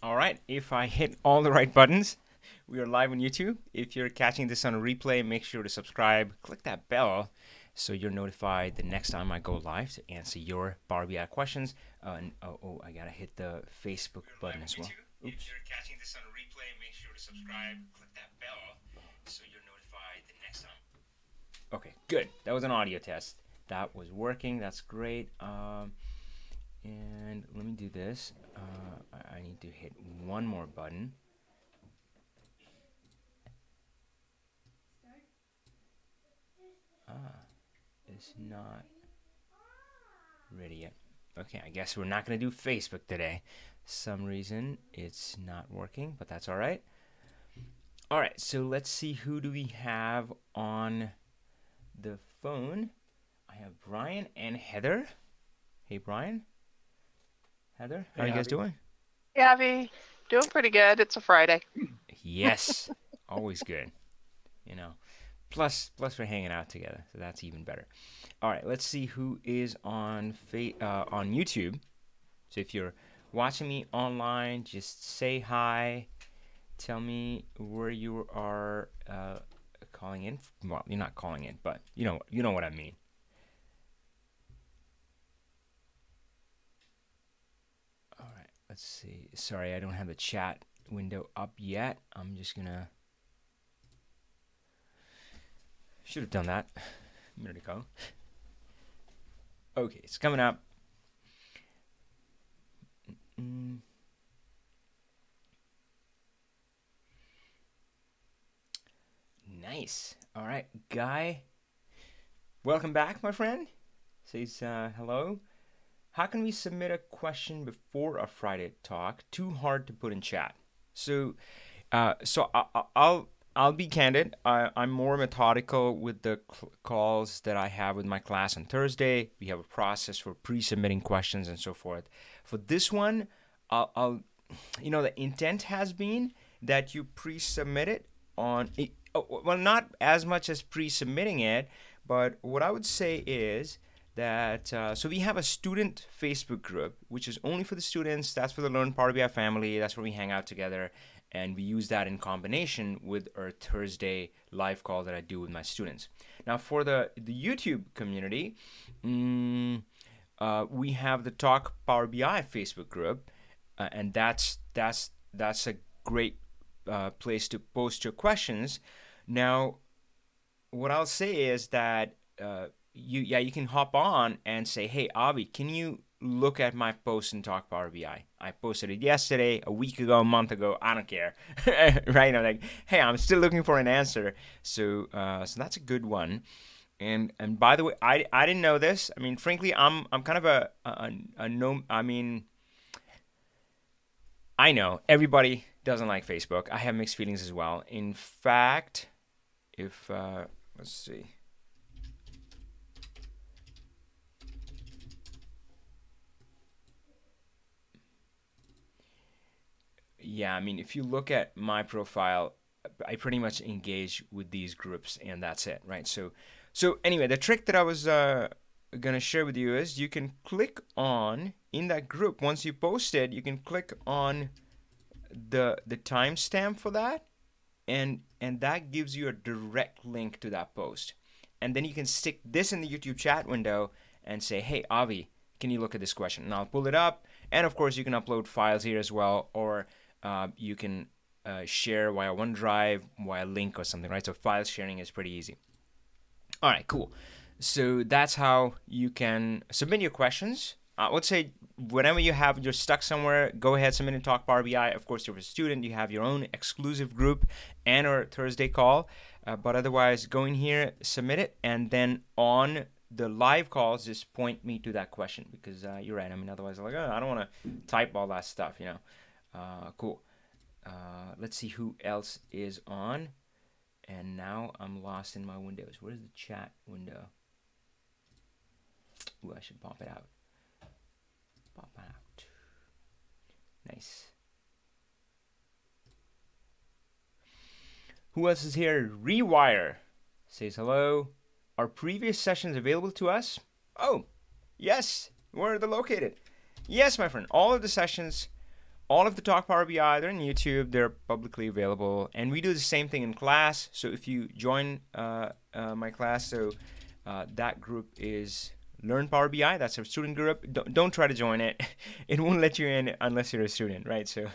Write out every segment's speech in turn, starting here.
All right, if I hit all the right buttons, we are live on YouTube. If you're catching this on a replay, make sure to subscribe, click that bell so you're notified the next time I go live to answer your Power BI questions. And I gotta hit the Facebook button as well. Oops. If you're catching this on a replay, make sure to subscribe, click that bell so you're notified the next time. Okay, good. That was an audio test. That was working. That's great. And let me do this. I need to hit one more button. It's not ready yet. Okay, I guess we're not going to do Facebook today. Some reason it's not working, but that's all right. All right, so let's see, who do we have on the phone? I have Brian and Heather. Hey, Brian. Heather, how are you guys doing? Hey, Avi. Doing pretty good. It's a Friday. Yes, always good. You know, plus we're hanging out together, so that's even better. All right, let's see who is on YouTube. So if you're watching me online, just say hi. Tell me where you are calling in. Well, you're not calling in, but you know what I mean. All right, let's see. Sorry, I don't have the chat window up yet. I'm just gonna. Should have done that a minute ago. Okay, it's coming up. Nice. All right, Guy. Welcome back, my friend. Says hello. How can we submit a question before a Friday talk? Too hard to put in chat. So I'll be candid. I'm more methodical with the calls that I have with my class on Thursday. We have a process for pre-submitting questions and so forth. For this one, I'll the intent has been that you pre-submit it on it. Well, not as much as pre-submitting it, but what I would say is that so we have a student Facebook group, which is only for the students. That's for the Learn Power BI family. That's where we hang out together. And we use that in combination with our Thursday live call that I do with my students. Now, for the YouTube community, we have the Talk Power BI Facebook group, and that's a great place to post your questions. Now, what I'll say is that you can hop on and say, hey, Avi, can you look at my post and Talk Power BI? I posted it yesterday, a week ago, a month ago. I don't care, right? I'm like, hey, I'm still looking for an answer. So that's a good one. And by the way, I didn't know this. I mean, frankly, I'm kind of a no. I mean, I know everybody doesn't like Facebook. I have mixed feelings as well. In fact, if let's see. Yeah, I mean, if you look at my profile, I pretty much engage with these groups, and that's it, right? So anyway, the trick that I was gonna share with you is you can click on in that group once you post it. You can click on the timestamp for that, and that gives you a direct link to that post, and then you can stick this in the YouTube chat window and say, hey, Avi, can you look at this question? And I'll pull it up, and of course you can upload files here as well, or you can share via OneDrive, via link or something, right? So file sharing is pretty easy. All right, cool. So that's how you can submit your questions. Let's say whenever you're stuck somewhere, go ahead, submit and Talk Power BI. Of course, if you're a student, you have your own exclusive group and our Thursday call. But otherwise, go in here, submit it, and then on the live calls, just point me to that question, because you're right. I mean, otherwise, I'm like, oh, I don't want to type all that stuff, you know. Cool. Let's see who else is on. And now I'm lost in my windows. Where's the chat window? Ooh, I should pop it out. Pop it out. Nice. Who else is here? Rewire says hello. Are previous sessions available to us? Oh, yes. Where are they located? Yes, my friend. All of the sessions all of the Talk Power BI, they're on YouTube. They're publicly available, and we do the same thing in class. So if you join my class, that group is Learn Power BI. That's our student group. Don't try to join it. It won't let you in unless you're a student, right? So,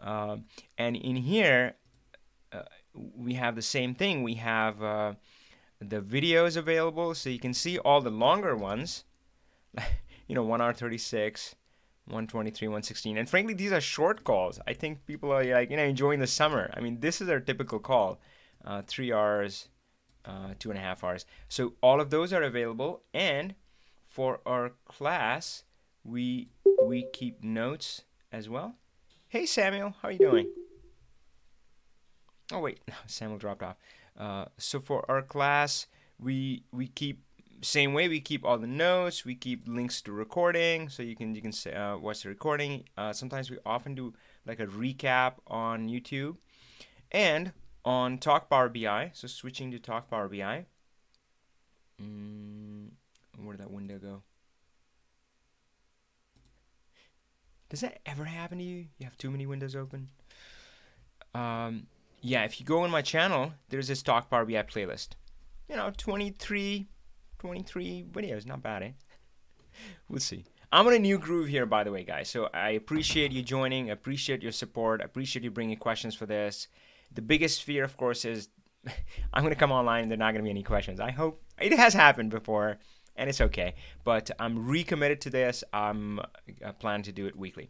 and in here, we have the same thing. We have the videos available, so you can see all the longer ones. 1 hour 36, 123, 116. And frankly, these are short calls. I think people are like, enjoying the summer. I mean, this is our typical call, 3 hours, 2.5 hours. So all of those are available. And for our class, we keep notes as well. Hey, Samuel, how are you doing? Oh wait, Samuel dropped off. So for our class, we keep same way. We keep all the notes. We keep links to recording, so you can watch the recording. Sometimes we often do like a recap on YouTube and on Talk Power BI. So switching to Talk Power BI. Where did that window go? Does that ever happen to you? You have too many windows open? Yeah, if you go on my channel, there's this Talk Power BI playlist. 23 videos, not bad, eh? We'll see. I'm on a new groove here, by the way, guys. So I appreciate you joining. I appreciate your support. I appreciate you bringing questions for this. The biggest fear, of course, is I'm going to come online and there are not going to be any questions. I hope it has happened before, and it's okay. But I'm recommitted to this. I plan to do it weekly.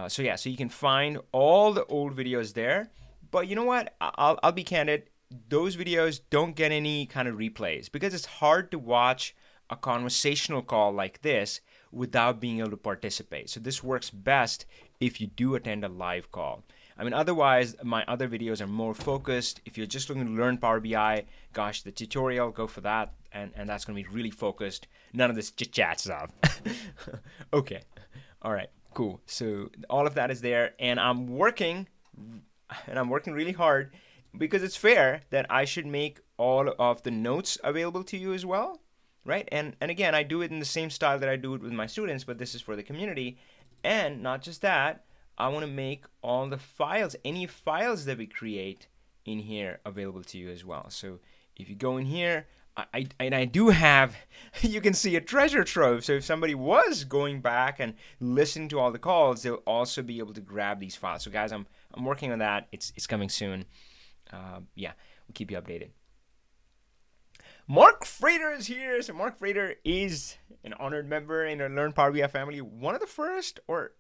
So you can find all the old videos there. But you know what? I'll be candid. Those videos don't get any kind of replays because it's hard to watch a conversational call like this without being able to participate. So this works best if you do attend a live call. I mean, otherwise, my other videos are more focused. If you're just looking to learn Power BI, gosh, the tutorial, go for that. And that's going to be really focused. None of this chit-chat stuff. Okay. All right. Cool. So all of that is there. And I'm working really hard because it's fair that I should make all of the notes available to you as well, right? And again, I do it in the same style that I do it with my students, but this is for the community. And not just that, I want to make all the files, any files that we create in here available to you as well. So if you go in here, I do have, you can see a treasure trove. So if somebody was going back and listening to all the calls, they'll also be able to grab these files. So guys, I'm working on that. It's coming soon. We'll keep you updated. Mark Frater is here. So Mark Frater is an honored member in our Learn Power BI family. One of the first, or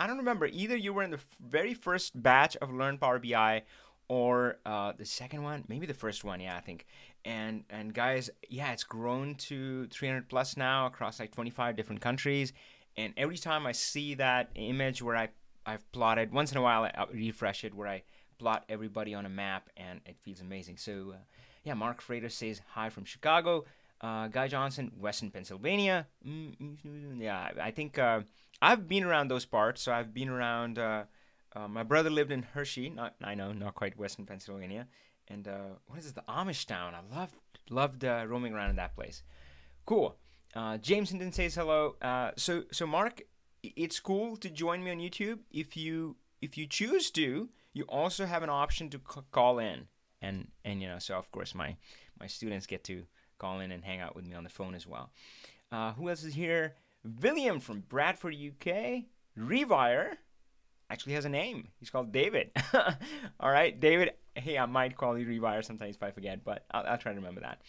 I don't remember, either you were in the very first batch of Learn Power BI or the second one, maybe the first one, I think. And guys, it's grown to 300 plus now across like 25 different countries. And every time I see that image where I've plotted, once in a while I refresh it, where I plot everybody on a map, and it feels amazing. So Mark Frater says hi from Chicago. Guy Johnson, Western Pennsylvania. I think I've been around those parts. So I've been around. My brother lived in Hershey. Not quite Western Pennsylvania. And what is it? The Amish town. I loved roaming around in that place. Cool. James Hinton says hello. So Mark, it's cool to join me on YouTube. If you choose to, you also have an option to call in, and so of course my students get to call in and hang out with me on the phone as well. Who else is here? William from Bradford, UK. Rewire actually has a name. He's called David. All right, David. Hey, I might call you Rewire sometimes if I forget, but I'll try to remember that.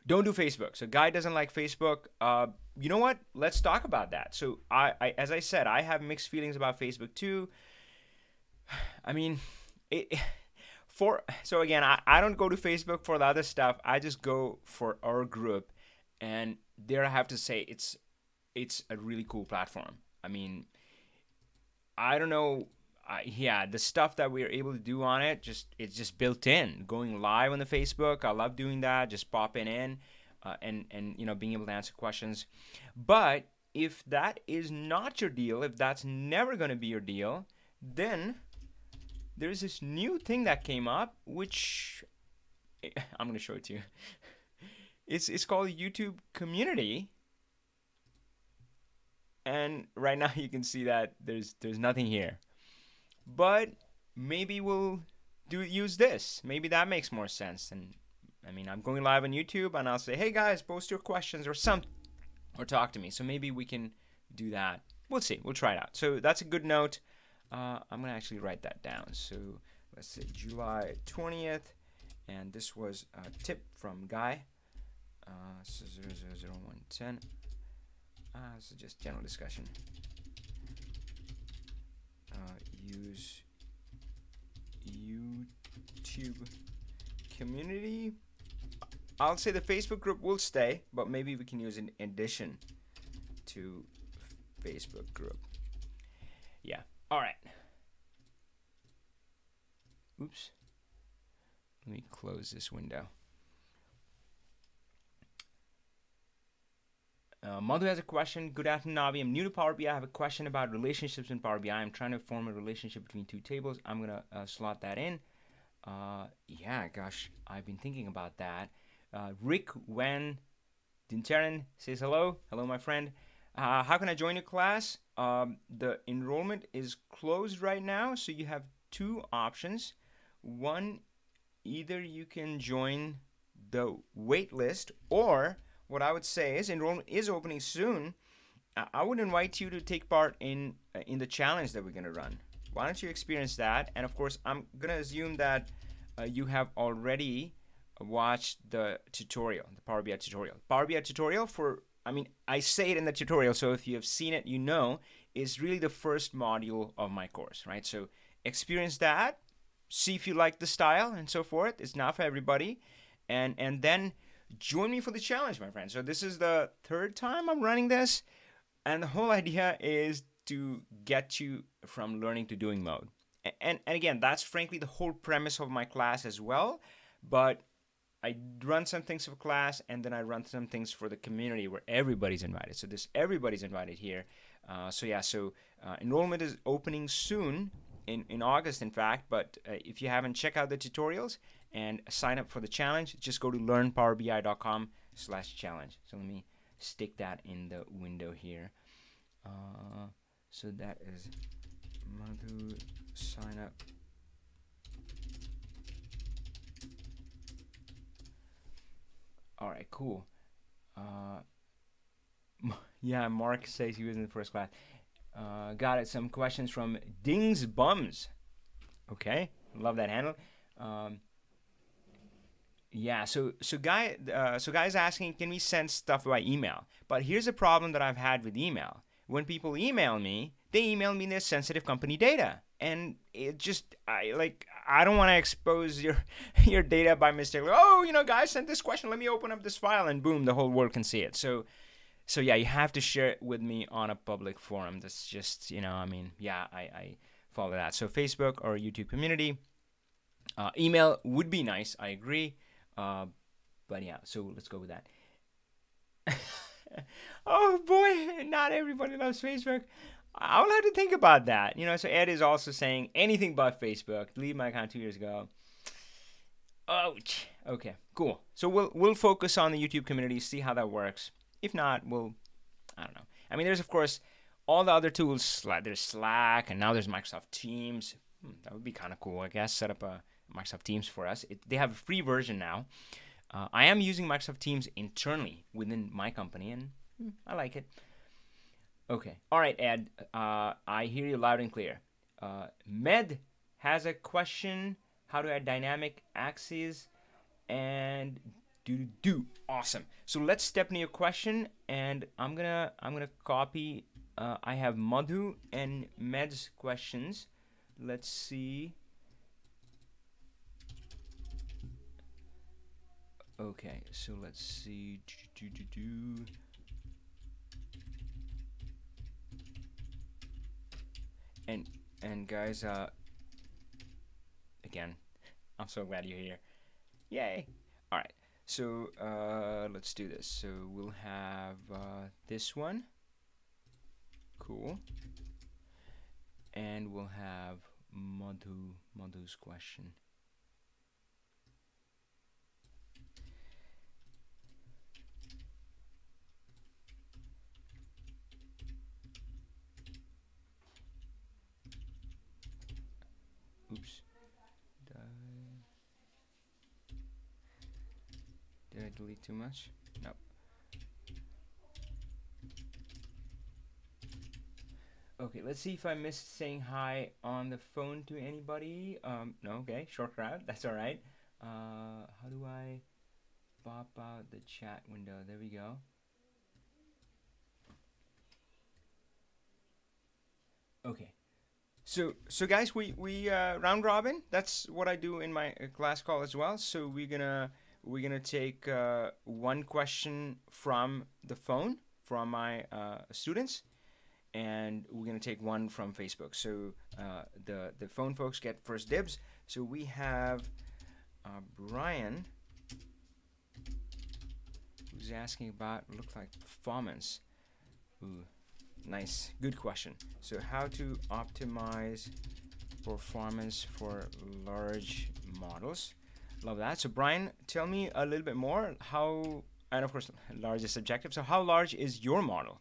Don't do Facebook. So Guy doesn't like Facebook. You know what? Let's talk about that. So I as I said, I have mixed feelings about Facebook too. I mean, so again, I don't go to Facebook for the other stuff. I just go for our group, and there I have to say it's a really cool platform. I mean, I don't know. The stuff that we're able to do on it, it's just built in. Going live on the Facebook, I love doing that. Just popping in, and being able to answer questions. But if that is not your deal, if that's never going to be your deal, then there's this new thing that came up, which I'm going to show it to you. It's called YouTube Community. and right now you can see that there's nothing here. But maybe we'll do use this. Maybe that makes more sense. And I mean, I'm going live on YouTube, and I'll say, "Hey guys, post your questions or something, or talk to me." So maybe we can do that. We'll see. We'll try it out. So that's a good note. I'm gonna actually write that down. So let's say July 20th, and this was a tip from Guy. So 000110. So just general discussion. Use YouTube community. I'll say the Facebook group will stay, but maybe we can use an addition to Facebook group. Yeah. All right. Oops. Let me close this window. Madhu has a question. Good afternoon, Avi. I'm new to Power BI. I have a question about relationships in Power BI. I'm trying to form a relationship between two tables. I'm going to slot that in. Yeah, gosh, I've been thinking about that. Rick Van Dinteren says hello. Hello, my friend. How can I join your class? The enrollment is closed right now, so you have two options. One, either you can join the wait list, or what I would say is enrollment is opening soon. I would invite you to take part in the challenge that we're going to run. Why don't you experience that? And of course, I'm going to assume that you have already watched the tutorial, the Power BI tutorial. Power BI tutorial for, I mean, I say it in the tutorial, so if you have seen it, you know, is really the first module of my course, right? So experience that, see if you like the style and so forth. It's not for everybody. And then join me for the challenge, my friend. So this is the third time I'm running this, and the whole idea is to get you from learning to doing mode. And again, that's frankly the whole premise of my class as well. But I run some things for class, and then I run some things for the community where everybody's invited. So this everybody's invited here. So enrollment is opening soon in August, in fact. But if you haven't checked out the tutorials and sign up for the challenge, just go to learnpowerbi.com/challenge. So let me stick that in the window here. So that is Madhu sign up. All right, cool. Yeah, Mark says he was in the first class. Got it. Some questions from Dings Bums. Okay, love that handle. Yeah, so guys asking, can we send stuff by email? But here's a problem that I've had with email. When people email me, they email me their sensitive company data, and it just I don't want to expose your your data by mistake. Like, oh, guys sent this question. Let me open up this file, and boom, the whole world can see it. So yeah, you have to share it with me on a public forum. That's just I follow that. So Facebook or YouTube community. Email would be nice. I agree. But yeah, so let's go with that. Oh boy, not everybody loves Facebook. I'll have to think about that. So Ed is also saying anything but Facebook. Delete my account 2 years ago. Ouch. Okay, cool. So we'll focus on the YouTube community, see how that works. If not, I don't know. I mean, there's of course all the other tools. There's Slack, and now there's Microsoft Teams. That would be kind of cool, I guess. Set up a Microsoft Teams for us. They have a free version now. I am using Microsoft Teams internally within my company, and I like it. Okay. All right, Ed. I hear you loud and clear. Med has a question: how to add dynamic axes and do. Awesome. So let's step into your question, and I'm gonna copy. I have Madhu and Med's questions. Let's see. Okay, so let's see. And guys, again, I'm so glad you're here. Yay! All right, so let's do this. So we'll have this one. Cool. And we'll have Madhu's question. Oops. Did I delete too much? No. Okay, let's see if I missed saying hi on the phone to anybody. No, okay, short crowd. That's all right. How do I pop out the chat window? There we go. Okay. So guys, we round robin. That's what I do in my class call as well. So we're gonna take one question from the phone from my students, and we're gonna take one from Facebook. So the phone folks get first dibs. So we have Brian, who's asking about looks like performance. Ooh, nice, good question. So how to optimize performance for large models? Love that. So Brian, tell me a little bit more. How, and of course, large is subjective. So how large is your model?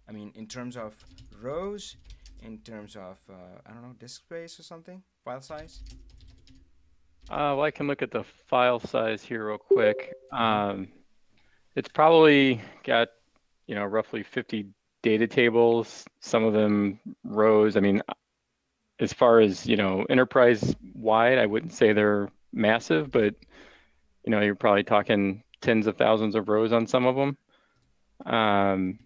I mean, in terms of rows, in terms of I don't know, disk space or something, file size. Well, I can look at the file size here real quick. Mm-hmm. It's probably got, roughly 50 data tables, some of them rows. I mean, as far as, enterprise wide, I wouldn't say they're massive, but, you're probably talking tens of thousands of rows on some of them.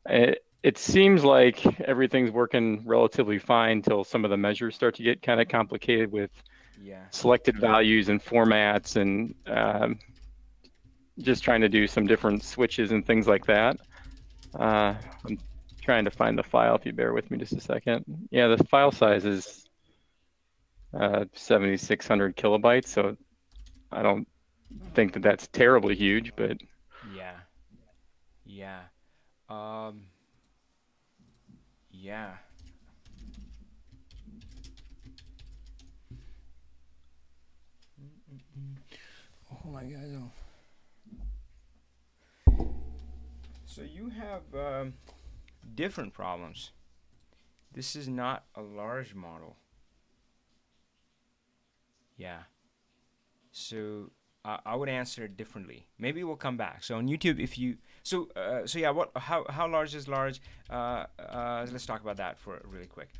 It seems like everything's working relatively fine until some of the measures start to get kind of complicated with Yeah. selected values and formats and just trying to do some different switches and things like that. I'm trying to find the file if you bear with me just a second. Yeah, the file size is 7,600 kilobytes, so I don't think that that's terribly huge, but Yeah. Yeah. Um. Yeah. Oh my God. So you have different problems. This is not a large model. Yeah. So I would answer it differently. Maybe we'll come back. So on YouTube, if you so yeah, what how large is large? Let's talk about that for really quick.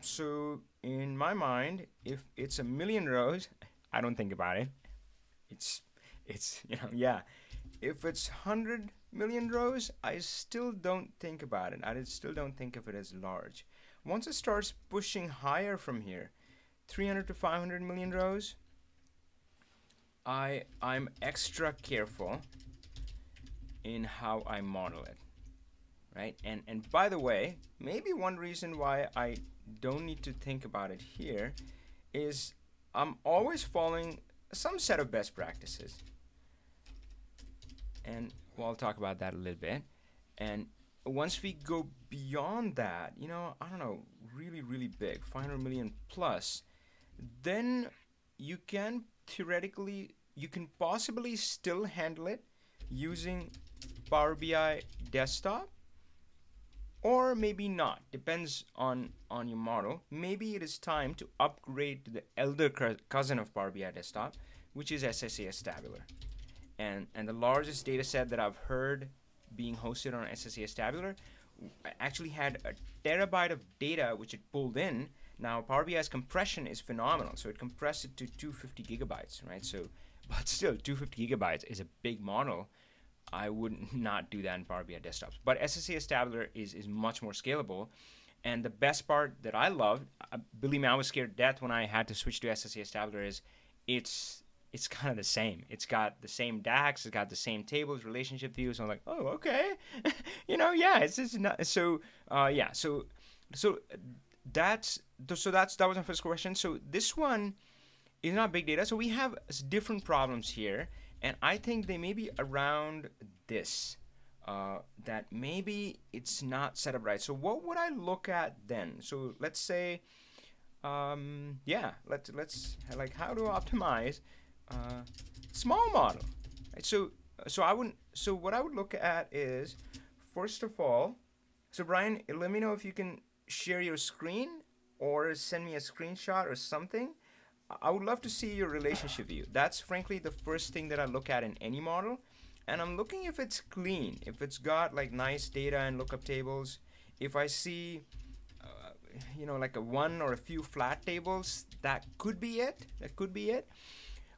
So in my mind, if it's a million rows, I don't think about it. It's it's yeah. If it's 100 million rows, I still don't think about it. I still don't think of it as large. Once it starts pushing higher from here, 300 to 500 million rows, I'm extra careful in how I model it, right? And by the way, maybe one reason why I don't need to think about it here is I'm always following some set of best practices, and we'll talk about that a little bit. And once we go beyond that, I don't know, really big, 500 million plus, then you can theoretically, you can possibly still handle it using Power BI desktop, or maybe not. Depends on your model. Maybe it is time to upgrade to the elder cousin of Power BI desktop, which is SSAS Tabular. And the largest data set that I've heard being hosted on SSAS Tabular actually had a terabyte of data which it pulled in. Now Power BI's compression is phenomenal, so it compressed it to 250 gigabytes, right? So, but still, 250 gigabytes is a big model. I would not do that in Power BI desktops. But SSAS Tabular is much more scalable. And the best part that I loved, believe me, I was scared to death when I had to switch to SSAS Tabular, is it's it's kind of the same. It's got the same DAX, it's got the same tables, relationship views. I'm like, oh, okay, yeah, it's just not so. Yeah, so that's that was my first question. So this one is not big data. So we have different problems here, and I think they may be around this. That maybe it's not set up right. So what would I look at then? So let's say, yeah, let's like how to optimize uh, small model. Right? So I wouldn't. So what I would look at is, first of all, so Brian, let me know if you can share your screen. or send me a screenshot or something. I would love to see your relationship view. That's frankly the first thing that I look at in any model. And I'm looking if it's clean, if it's got like nice data and lookup tables. If I see, like a one or a few flat tables, that could be it. That could be it.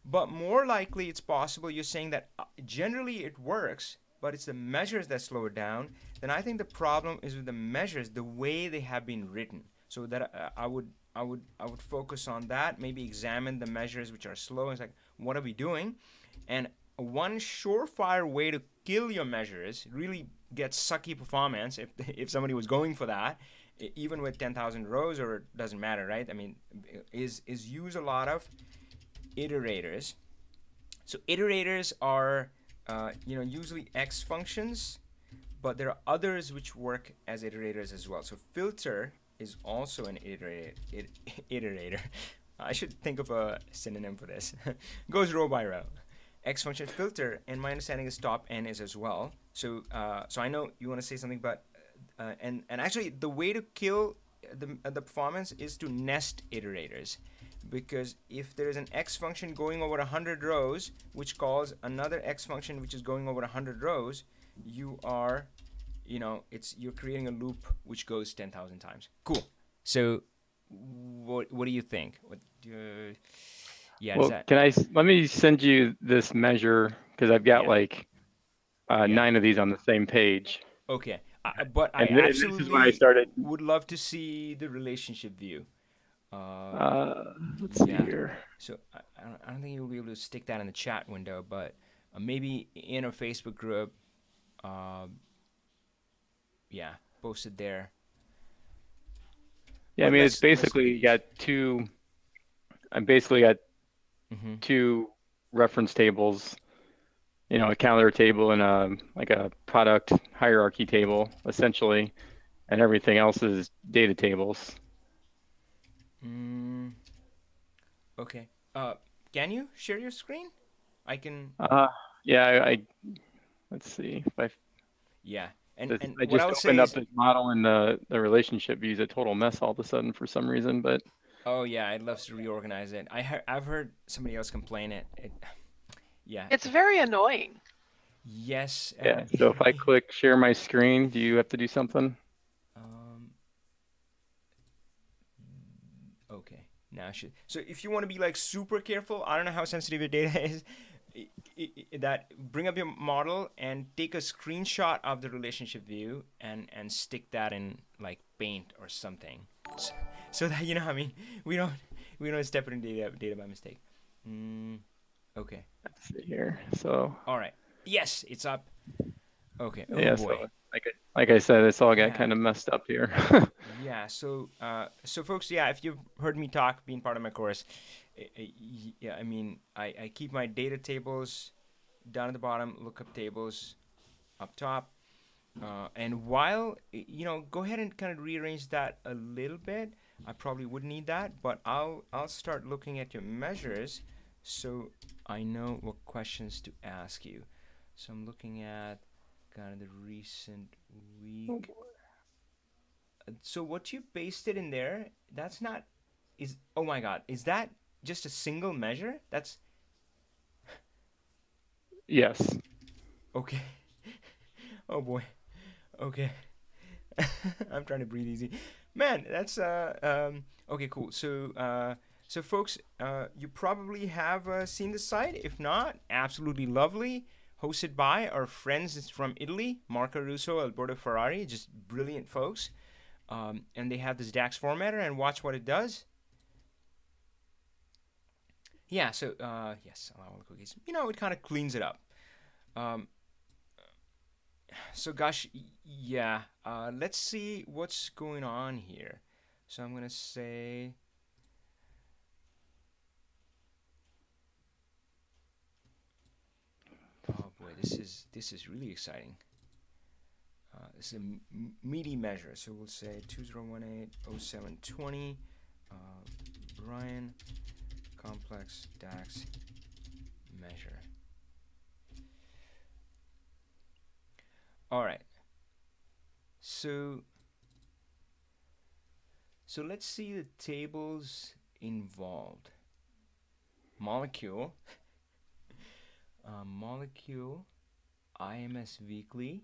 But more likely, it's possible you're saying that generally it works, but it's the measures that slow it down. Then I think the problem is with the measures, the way they have been written. So that I would focus on that. Maybe examine the measures which are slow. It's like, what are we doing? And one surefire way to kill your measures, really get sucky performance, if somebody was going for that, even with 10,000 rows, or it doesn't matter, right? I mean, is use a lot of iterators. So iterators are usually X functions, but there are others which work as iterators as well. So filter is also an iterator. I should think of a synonym for this. Goes row by row. X function filter, and my understanding is top n is as well. So I know you want to say something, but and actually the way to kill the performance is to nest iterators, because if there is an X function going over 100 rows which calls another X function which is going over 100 rows, you are you're creating a loop which goes 10,000 times. Cool. So what do you think? Yeah, does Well, that? let me send you this measure, because I've got Yeah. like Yeah. 9 of these on the same page. Okay. But I And this is when I absolutely started. would love to see the relationship view. Let's see Yeah. here. So I don't think you'll be able to stick that in the chat window, but maybe in a Facebook group, uh, yeah, post it there. Yeah, I But mean, it's let's do basically these. got two. I basically got Mm-hmm. 2 reference tables, a calendar table and a product hierarchy table, essentially, and everything else is data tables. Mm, okay. Can you share your screen? I can. Yeah, let's see if I. Yeah. And I what just I'll say opened up is, this model, and the relationship view is a total mess all of a sudden for some reason. But oh yeah, I'd love to reorganize it. I've heard somebody else complain it. Yeah. It's very annoying. Yes. yeah, so if I click share my screen, do you have to do something? Um. Okay. Now I should. So if you want to be like super careful, I don't know how sensitive your data is. That bring up your model and take a screenshot of the relationship view and stick that in like Paint or something, so that I mean, we don't step in data by mistake. Okay. Let's see here. So All right. Yes, it's up. Okay. Oh yeah, boy. so like I said, it's all got Yeah. kind of messed up here. Yeah. So folks, yeah, if you've heard me talk, being part of my course, yeah, I mean, I keep my data tables down at the bottom, lookup tables up top. And while, go ahead and kind of rearrange that a little bit. I probably would need that, but I'll start looking at your measures so I know what questions to ask you. So I'm looking at kind of the recent week. So what you pasted in there, that's not, oh my God, is that just a single measure? That's, Yes. okay. Oh boy. Okay. I'm trying to breathe easy. Man, that's okay, cool. So folks, you probably have seen the site. If not, absolutely lovely. Hosted by our friends from Italy, Marco Russo, Alberto Ferrari, just brilliant folks. And they have this DAX formatter, and watch what it does. Yeah, so yes, allow all the cookies. It kind of cleans it up. Um, so gosh, yeah, let's see what's going on here. So I'm gonna say, oh boy, this is really exciting. This is a meaty measure, so we'll say 2018-0720 Brian complex DAX measure. All right. So So let's see the tables involved. Molecule, molecule, IMS weekly.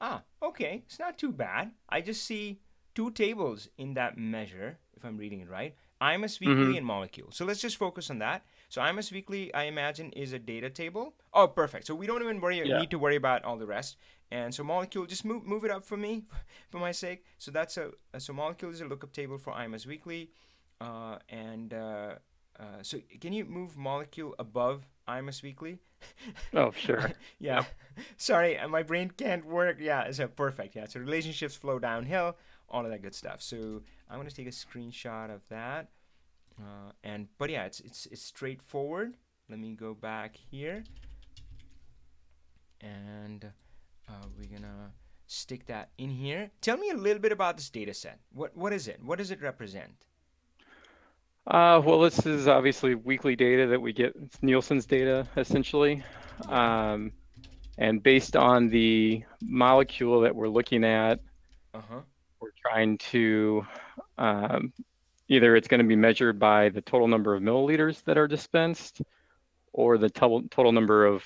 Ah, okay, it's not too bad. I just see two tables in that measure, if I'm reading it right. IMS Hmm. weekly and molecule. So let's just focus on that. So IMS weekly, I imagine, is a data table. Oh, perfect. So we don't even Yeah. need to worry about all the rest. And so molecule, just move it up for me, for my sake. So that's so molecule is a lookup table for IMS weekly, and so can you move molecule above IMS weekly? Oh, sure. Yeah. Yep. Sorry, my brain can't work. Yeah, so perfect. Yeah, so relationships flow downhill, all of that good stuff. So I'm gonna take a screenshot of that. And but yeah, it's straightforward. Let me go back here, and we're gonna stick that in here. Tell me a little bit about this data set. What is it? What does it represent? Well, this is obviously weekly data that we get. It's Nielsen's data, essentially. Yeah. Um, and based on the molecule that we're looking at, Uh huh. we're trying to um, either it's going to be measured by the total number of milliliters that are dispensed or the total number of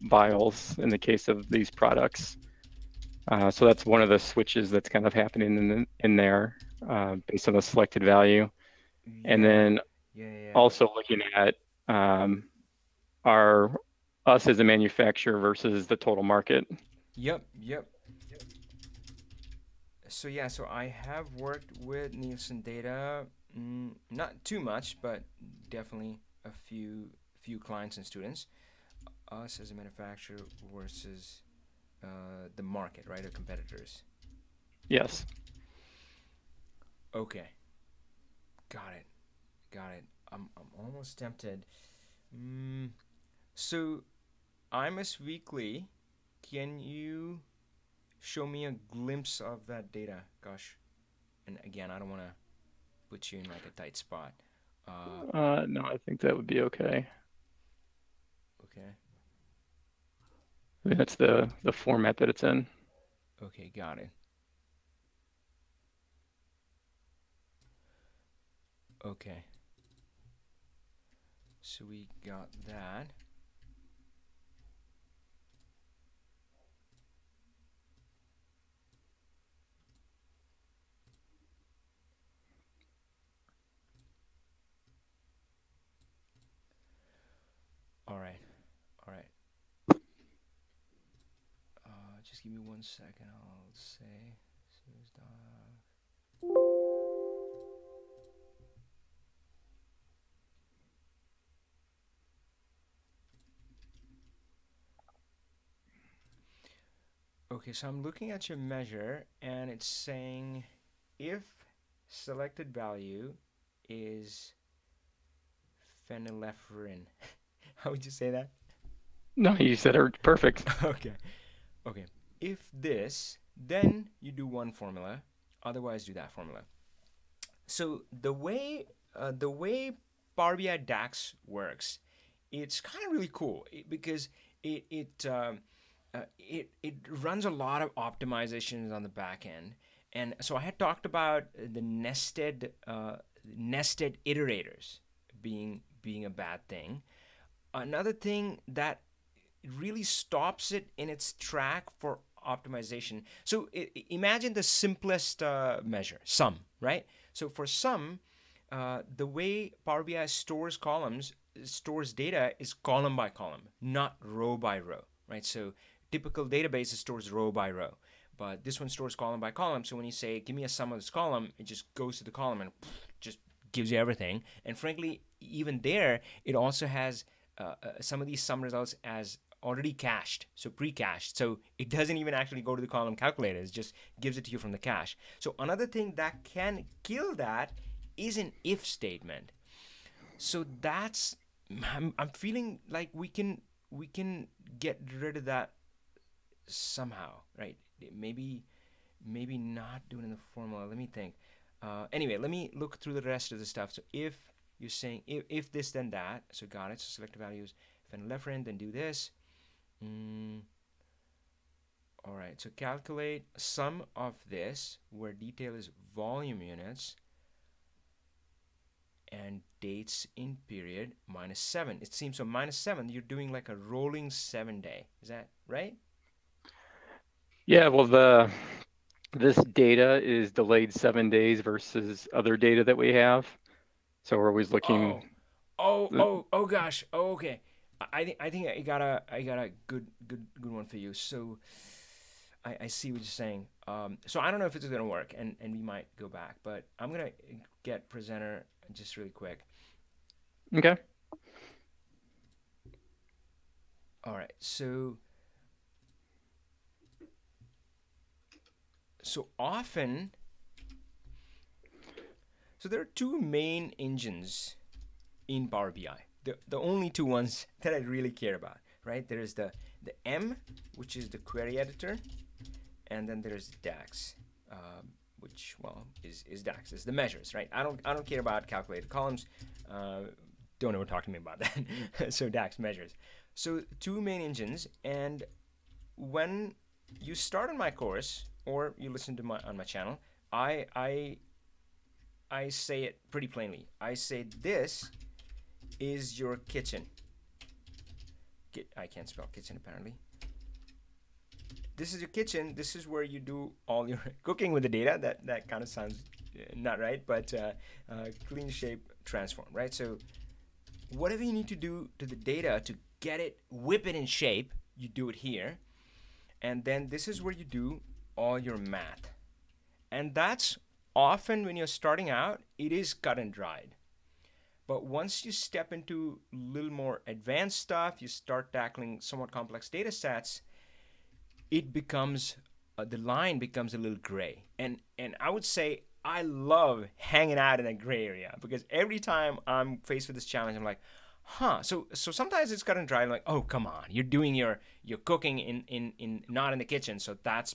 vials in the case of these products. So that's one of the switches that's kind of happening in there based on the selected value. And Yeah. then Yeah. Yeah. also looking at um, our us as a manufacturer versus the total market. Yep. Yep. So yeah, so I have worked with Nielsen data, not too much, but definitely a few clients and students. Us as a manufacturer versus the market, right, or competitors. Yes. Okay, got it, got it. I'm almost tempted. Mm, so IMS Weekly, can you show me a glimpse of that data? Gosh, and again, I don't want to put you in like a tight spot. Uh, No, I think that would be okay. okay. I mean, that's the format that it's in. Okay, got it. Okay, so we got that. All right, all right. Just give me 1 second. I'll say. Series doc. Okay, so I'm looking at your measure, and it's saying if selected value is phenylephrine. How would you say that? No, you said it perfect. Okay, okay. If this, then you do one formula. Otherwise, do that formula. So the way Power BI DAX works, it's kind of really cool because it runs a lot of optimizations on the back end. And so I had talked about the nested iterators being a bad thing. Another thing that really stops it in its track for optimization. So imagine the simplest measure, sum, right? So for sum, the way Power BI stores data is column by column, not row by row, right? So typical database stores row by row, but this one stores column by column. So when you say, give me a sum of this column, it just goes to the column and just gives you everything. And frankly, even there, it also has some of these sum results as already cached, so pre-cached. So it doesn't even actually go to the column calculator. It just gives it to you from the cache. So another thing that can kill that is an if statement. So that's I'm feeling like we can get rid of that somehow, right? Maybe not doing it in the formula. Let me think. Anyway, let me look through the rest of the stuff. So if you're saying if this then that, so got it. So select values phenylephrine, then do this. Mm, All right, so calculate sum of this, where detail is volume units, and dates in period -7. It seems so -7, you're doing like a rolling 7-day. Is that right? Yeah, well, this data is delayed 7 days versus other data that we have. So we're always looking. Oh gosh. Oh, okay. I think I got a good one for you. So I see what you're saying. So I don't know if it's gonna work, and we might go back, but I'm gonna get presenter just really quick. Okay. All right. So often, so there are two main engines in Power BI. The only two ones that I really care about, right? There is the M, which is the query editor, and then there's DAX, which is DAX, is the measures, right? I don't care about calculated columns. Don't ever talk to me about that. So DAX measures. So two main engines, and when you start on my course or you listen to my on my channel, I say it pretty plainly. I say this is your kitchen. I can't spell kitchen apparently. This is your kitchen. This is where you do all your cooking with the data. That kind of sounds not right, but clean shape transform, right? So whatever you need to do to the data to get it, whip it in shape, you do it here. And then this is where you do all your math. And that's often when you're starting out, it is cut and dried. But once you step into a little more advanced stuff, you start tackling somewhat complex data sets, it becomes the line becomes a little gray. And I would say I love hanging out in that gray area because every time I'm faced with this challenge, I'm like, huh. So sometimes it's cut and dry. I'm like, oh come on, you're doing your cooking in not in the kitchen, so that's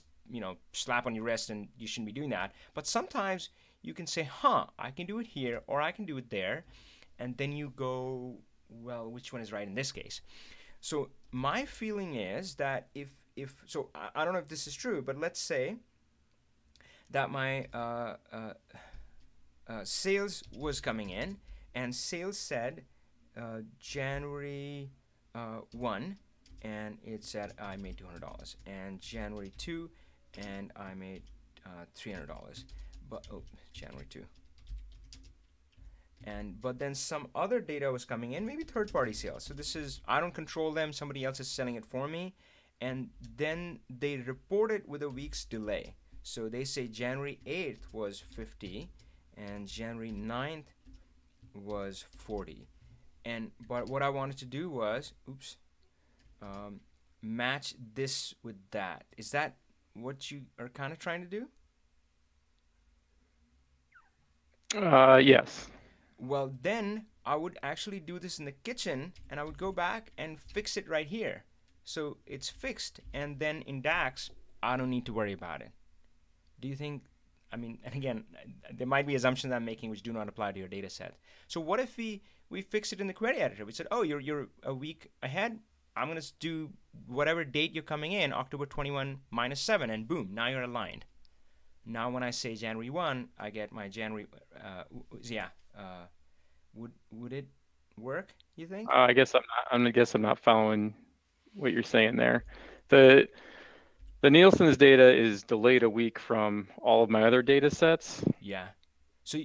slap on your wrist and you shouldn't be doing that. But sometimes you can say, huh, I can do it here or I can do it there, and then you go, well, which one is right in this case? So my feeling is that if so, I don't know if this is true, but let's say that my sales was coming in, and sales said January 1, and it said I made $200, and January 2, and I made $300. But January 2. But then some other data was coming in, maybe third-party sales. So this is, I don't control them, somebody else is selling it for me, and then they report it with a week's delay. So they say January 8th was 50 and January 9th was 40. But what I wanted to do was match this with that. Is that what you are kind of trying to do? Yes. Well, then I would actually do this in the kitchen, and I would go back and fix it right here. So it's fixed, and then in DAX, I don't need to worry about it. Do you think, I mean, and again, there might be assumptions I'm making which do not apply to your data set. So what if we fix it in the query editor? We said, oh, you're a week ahead. I'm going to do whatever date you're coming in, October 21 -7, and boom, now you're aligned. Now when I say January 1, I get my January, would it work, you think? I guess I'm not following what you're saying there. The Nielsen's data is delayed a week from all of my other data sets. Yeah. So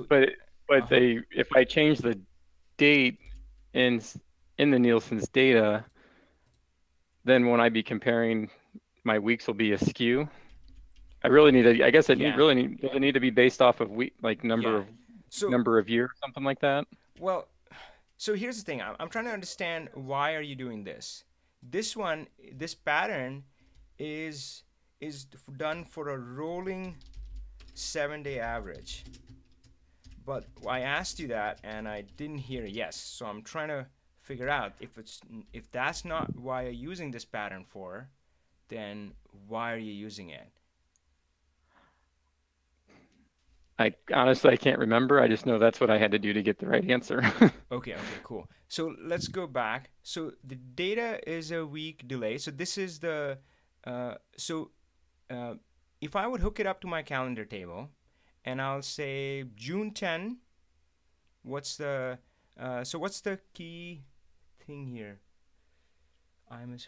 But uh-huh. if I change the date in the Nielsen's data, then when I be comparing, my weeks will be askew. I really need to. I guess does it need to be based off of week, like Yeah. So number of year, something like that? well, so here's the thing. I'm trying to understand, why are you doing this? This pattern is done for a rolling 7-day average. But I asked you that and I didn't hear a yes. So I'm trying to figure out if that's not why you're using this pattern for, then why are you using it? I honestly, I can't remember. I just know that's what I had to do to get the right answer. Okay, cool. So let's go back. So the data is a week delay. So this is the So uh, if I would hook it up to my calendar table, and I'll say June 10, what's the key thing here? IMS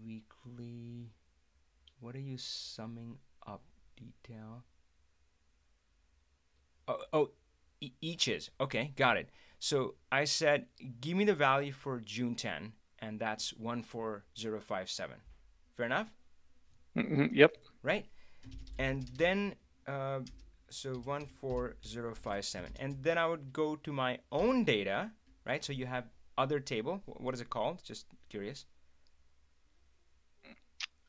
weekly. What are you summing up? Detail. Oh, each is. Okay, got it. So I said, give me the value for June 10, and that's 14057. Fair enough? Yep. Right? And then, uh, so 14057. And then I would go to my own data, right? So you have other table. What is it called? Just curious.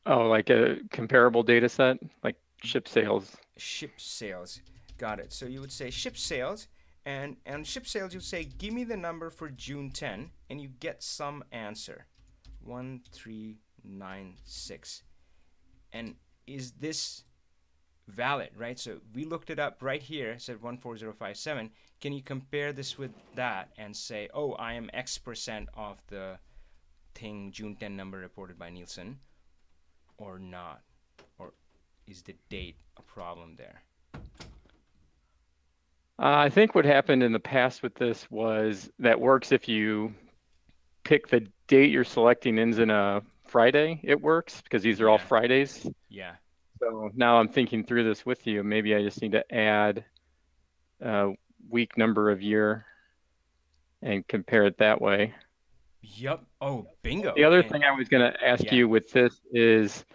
Oh, like a comparable data set, like ship sales. Ship sales. Got it. So you would say ship sales, and ship sales, you say, give me the number for June 10, and you get some answer. 1396. And is this valid, right? So we looked it up right here, it said 14057. Can you compare this with that and say, oh, I am X% of the thing June 10 number reported by Nielsen, or not? Or is the date a problem there? I think what happened in the past with this was that works if you pick the date you're selecting ends in a Friday. It works because these are all Yeah. Fridays. Yeah. So now I'm thinking through this with you. Maybe I just need to add week number of year and compare it that way. Yup. Oh, bingo. The other And thing I was going to ask yeah. you with this is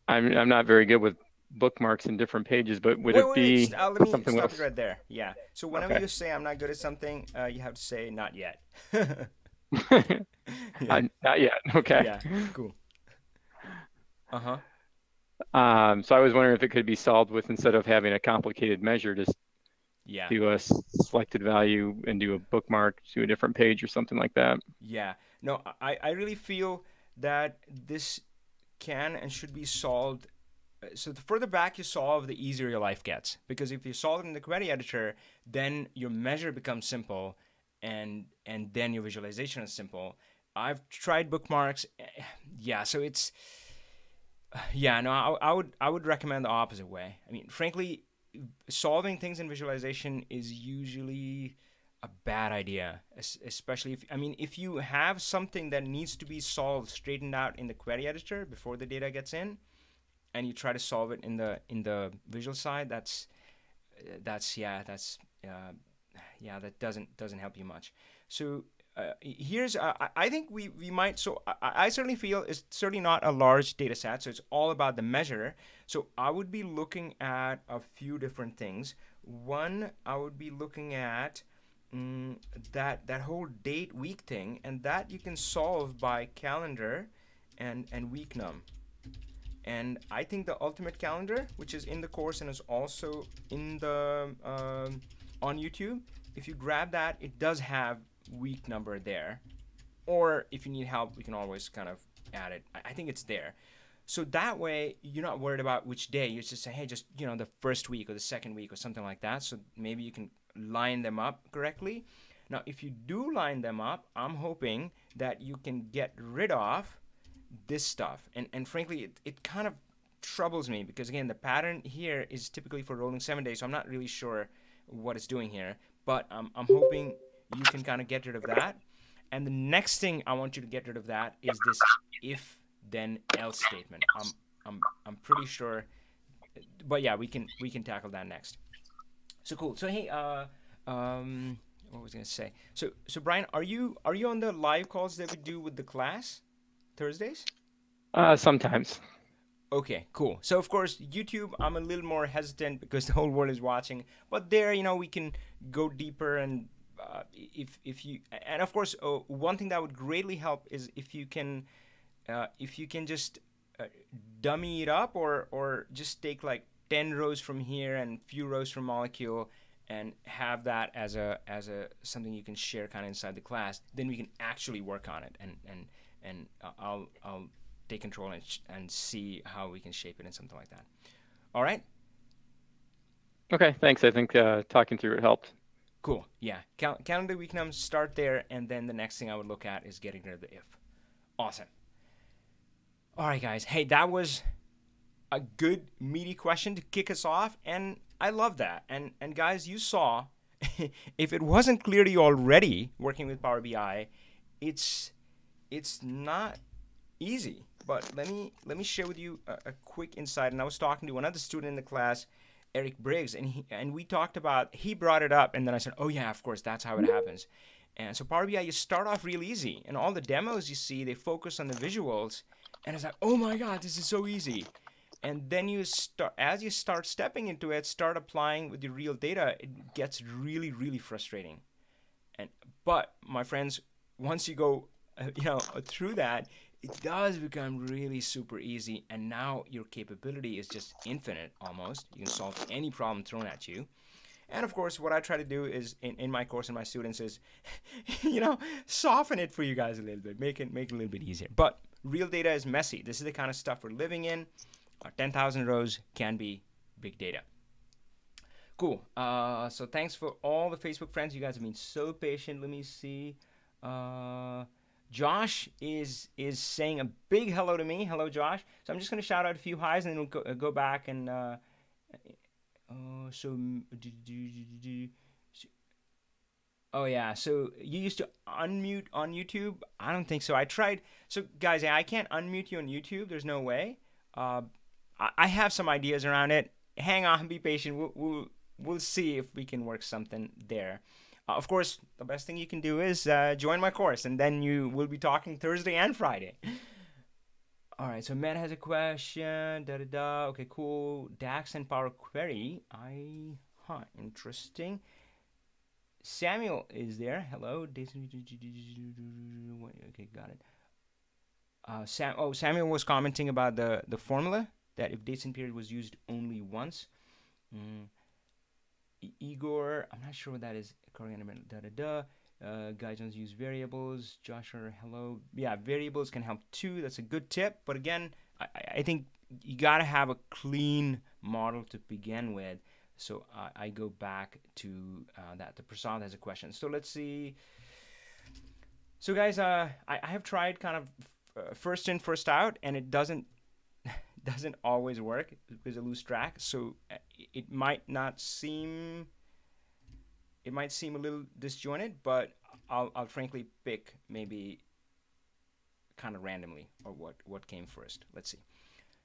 I'm not very good with bookmarks in different pages, but would it Wait. be Just, let me something stop you else? right there. Yeah. So whenever Okay. you say I'm not good at something, you have to say not yet. Yeah. Not yet. Okay. Yeah. Cool. Uh-huh. So I was wondering if it could be solved with, instead of having a complicated measure, just Yeah. do a selected value and do a bookmark to a different page or something like that. Yeah. No, I really feel that this can and should be solved. So the further back you solve, the easier your life gets. Because if you solve it in the query editor, then your measure becomes simple, and then your visualization is simple. I've tried bookmarks. Yeah, so it's yeah, no, I would recommend the opposite way. I mean, frankly, solving things in visualization is usually a bad idea, especially if, I mean, if you have something that needs to be solved, straightened out in the query editor before the data gets in, and you try to solve it in the visual side, that's yeah, that doesn't help you much. So here's I think we might, so I certainly feel it's certainly not a large data set, so it's all about the measure. So I would be looking at a few different things. One, I would be looking at that whole date week thing, and that you can solve by calendar and week num. And I think the ultimate calendar, which is in the course and is also in the on YouTube, if you grab that, it does have week number there. Or if you need help, we can always kind of add it. I think it's there. So that way, you're not worried about which day. You just say, hey, just the first week or the second week or something like that. So maybe you can line them up correctly. Now, if you do line them up, I'm hoping that you can get rid of this stuff. And frankly, it kind of troubles me because, again, the pattern here is typically for rolling 7 days, so I'm not really sure what it's doing here. But I'm hoping you can kind of get rid of that. And the next thing I want you to get rid of that is this if then else statement. I'm pretty sure, but yeah, we can tackle that next. So cool. So hey, what was I gonna say? So Brian, are you on the live calls that we do with the class Thursdays? Sometimes. Okay, cool. So of course, YouTube, I'm a little more hesitant because the whole world is watching. But there, we can go deeper, and if you, and of course, one thing that would greatly help is if you can just uh, dummy it up, or just take like 10 rows from here and few rows from molecule, and have that as a something you can share kind of inside the class. Then we can actually work on it, and I'll take control and see how we can shape it in something like that. All right. Okay, thanks. I think talking through it helped. Cool. Yeah. Calendar week nums start there, and then the next thing I would look at is getting rid of the if. Awesome. All right, guys. Hey, that was a good meaty question to kick us off, and I love that. And guys, you saw, if it wasn't clear to you already working with Power BI, it's it's not easy. But let me share with you a quick insight. And I was talking to another student in the class, Eric Briggs, and we talked about, he brought it up, and then I said, oh yeah, of course, that's how it happens. And so Power BI, you start off real easy, and all the demos you see, they focus on the visuals, and it's like, oh my god, this is so easy. And then you start, as you start stepping into it, start applying with your real data, it gets really, really frustrating. And but my friends, once you go, through that, it does become really super easy, and now your capability is just infinite almost. You can solve any problem thrown at you. And of course, what I try to do is in my course and my students is, soften it for you guys a little bit, make it a little bit easier. But real data is messy. This is the kind of stuff we're living in. 10,000 rows can be big data. Cool. So thanks for all the Facebook friends. You guys have been so patient. Let me see. Josh is saying a big hello to me. Hello, Josh. So I'm just going to shout out a few highs, and then we'll go back and. So. Oh yeah. So you used to unmute on YouTube? I don't think so. I tried. So guys, I can't unmute you on YouTube. There's no way. I have some ideas around it. Hang on, be patient. We'll see if we can work something there. Of course, the best thing you can do is join my course, and then you will be talking Thursday and Friday. All right, so Matt has a question. Da da da. Okay, cool. DAX and Power Query. Interesting. Samuel is there. Hello. Okay, got it. Samuel was commenting about the formula that if dates and period was used only once. Igor, I'm not sure what that is. Da da da. Guy Jones use variables. Joshua, hello. Yeah, variables can help too. That's a good tip. But again, I think you gotta have a clean model to begin with. So I go back to that. The Prasad has a question. So let's see. So guys, I have tried kind of first in, first out, and it doesn't always work because I lose track. So it might seem a little disjointed, but I'll frankly pick maybe kind of randomly or what came first. Let's see.